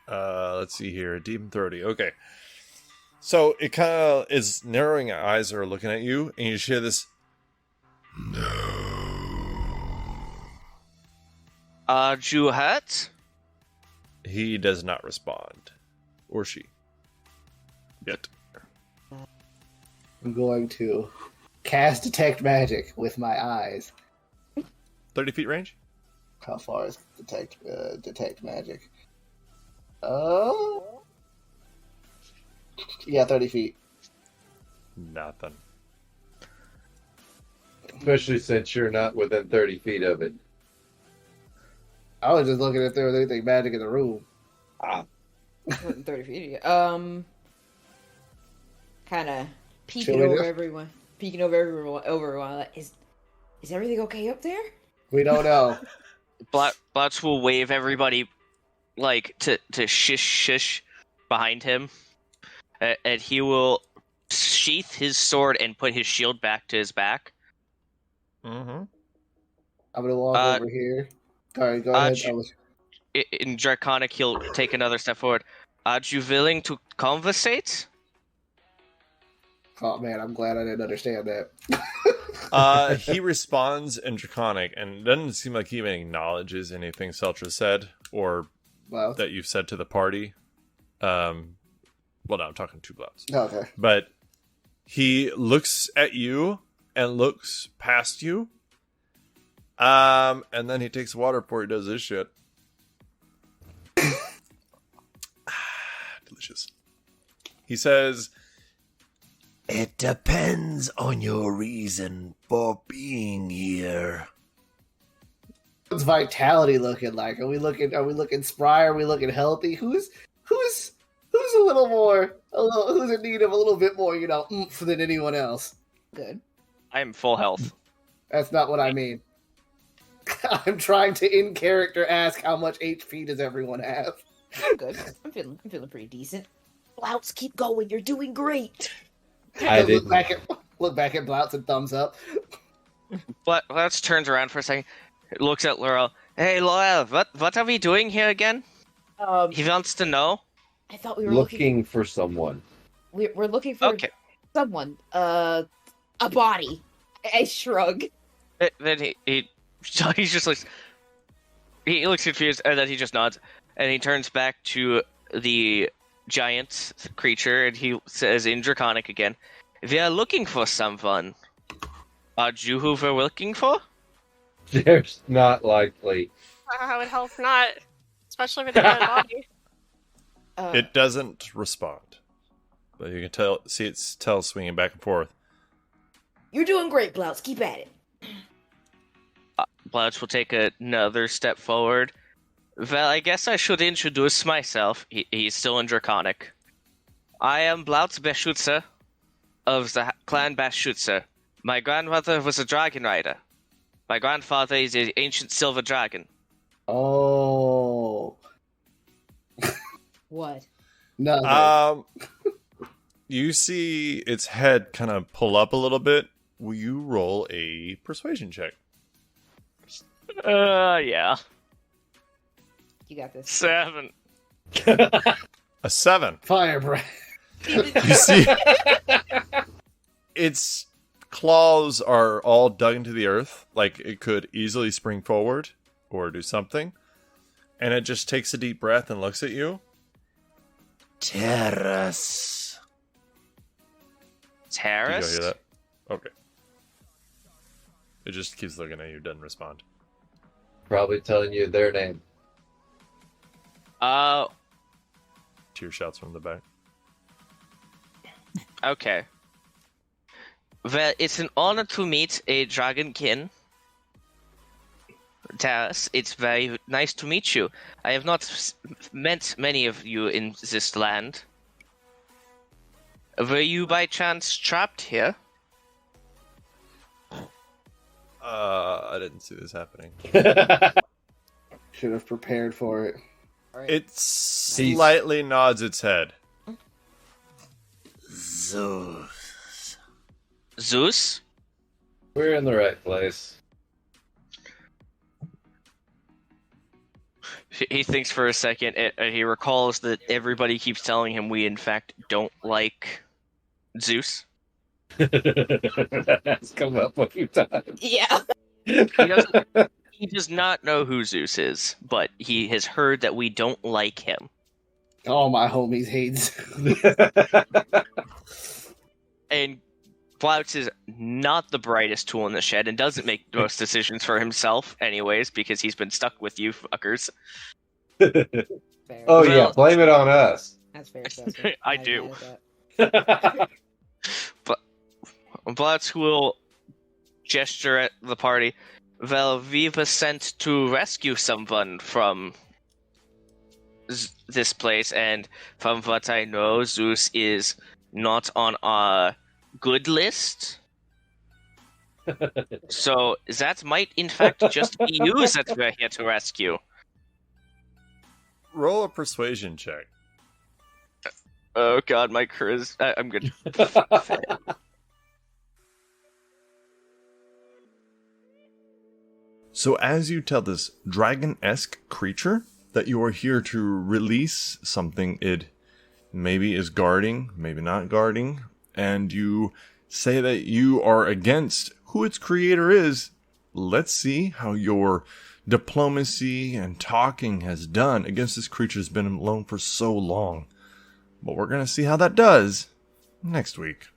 Let's see here. Demon 30. Okay. So it kind of is narrowing eyes are looking at you, and you just hear this. Are you hurt? He does not respond. Or she. Yet. I'm going to cast Detect Magic with my eyes. 30 feet range? How far is Detect Magic? Yeah, 30 feet. Nothing. Especially since you're not within 30 feet of it. I was just looking if there was anything magic in the room. Ah. 30 feet. Kind of peeking Should we over do- everyone. Peeking over everyone. Like, is everything okay up there? We don't know. Blautz will wave everybody like to shush behind him, and he will sheath his sword and put his shield back to his back. Mm-hmm. I'm gonna walk over here. Sorry, go ahead. In Draconic, he'll take another step forward. Are you willing to conversate? Oh man, I'm glad I didn't understand that. He responds in Draconic, and it doesn't seem like he even acknowledges anything Seltra said, or Well, that you've said to the party. Well, no, I'm talking to Blautz. okay. But he looks at you and looks past you. And then he takes water before he does this shit. Delicious. He says, It depends on your reason for being here. What's vitality looking like? Are we looking spry? Are we looking healthy? Who's a little more, who's in need of a little bit more, oomph than anyone else? Good. I'm full health. That's not what I mean. I'm trying to in character ask how much HP does everyone have? I'm good. I'm feeling pretty decent. Blautz, keep going. You're doing great. I look didn't. back at Blautz and thumbs up. Blautz turns around for a second, looks at Laurel. Hey, Laurel, what are we doing here again? He wants to know. I thought we were Looking for someone. We're looking for Okay. someone. A body. I shrug. Then he just looks. He looks confused, and then he just nods, and he turns back to the giant creature, and he says in Draconic again, "We are looking for someone. Are you who we're looking for?" There's not likely. I would hope not. Especially with a dead body. it doesn't respond. But you can see its tail swinging back and forth. You're doing great, Blautz. Keep at it. Blautz will take another step forward. Well, I guess I should introduce myself. He's still in Draconic. I am Blautz Beschützer of the clan Beschützer. My grandmother was a dragon rider. My grandfather is an ancient silver dragon. Oh. What? No. You see its head kind of pull up a little bit. Will you roll a persuasion check? Yeah. You got this. 7. A 7. Fire breath. You see, its claws are all dug into the earth, like it could easily spring forward or do something. And it just takes a deep breath and looks at you. Terrace. Did you Terrace? hear that? Okay. It just keeps looking at you, doesn't respond. Probably telling you their name. Tear shouts from the back. Okay. Well, it's an honor to meet a dragonkin. Terrace, it's very nice to meet you. I have not met many of you in this land. Were you by chance trapped here? I didn't see this happening. Should have prepared for it. It slightly nods its head. Zeus. Zeus? We're in the right place. He thinks for a second, and he recalls that everybody keeps telling him we, in fact, don't like Zeus. That's come up a few times. Yeah. He does not know who Zeus is, but he has heard that we don't like him. All my homies hate Zeus. And Blautz is not the brightest tool in the shed and doesn't make most decisions for himself anyways, because he's been stuck with you fuckers. Fair. Oh Well- yeah, blame it on us. That's fair assessment. I I'm do. mad at that. Blautz will gesture at the party. Well, we were sent to rescue someone from this place, and from what I know, Zeus is not on our good list. So that might, in fact, just be you that we're here to rescue. Roll a persuasion check. Oh god, my charisma. I'm good. So as you tell this dragon-esque creature that you are here to release something it maybe is guarding, maybe not guarding, and you say that you are against who its creator is, let's see how your diplomacy and talking has done against this creature that's been alone for so long. But we're going to see how that does next week.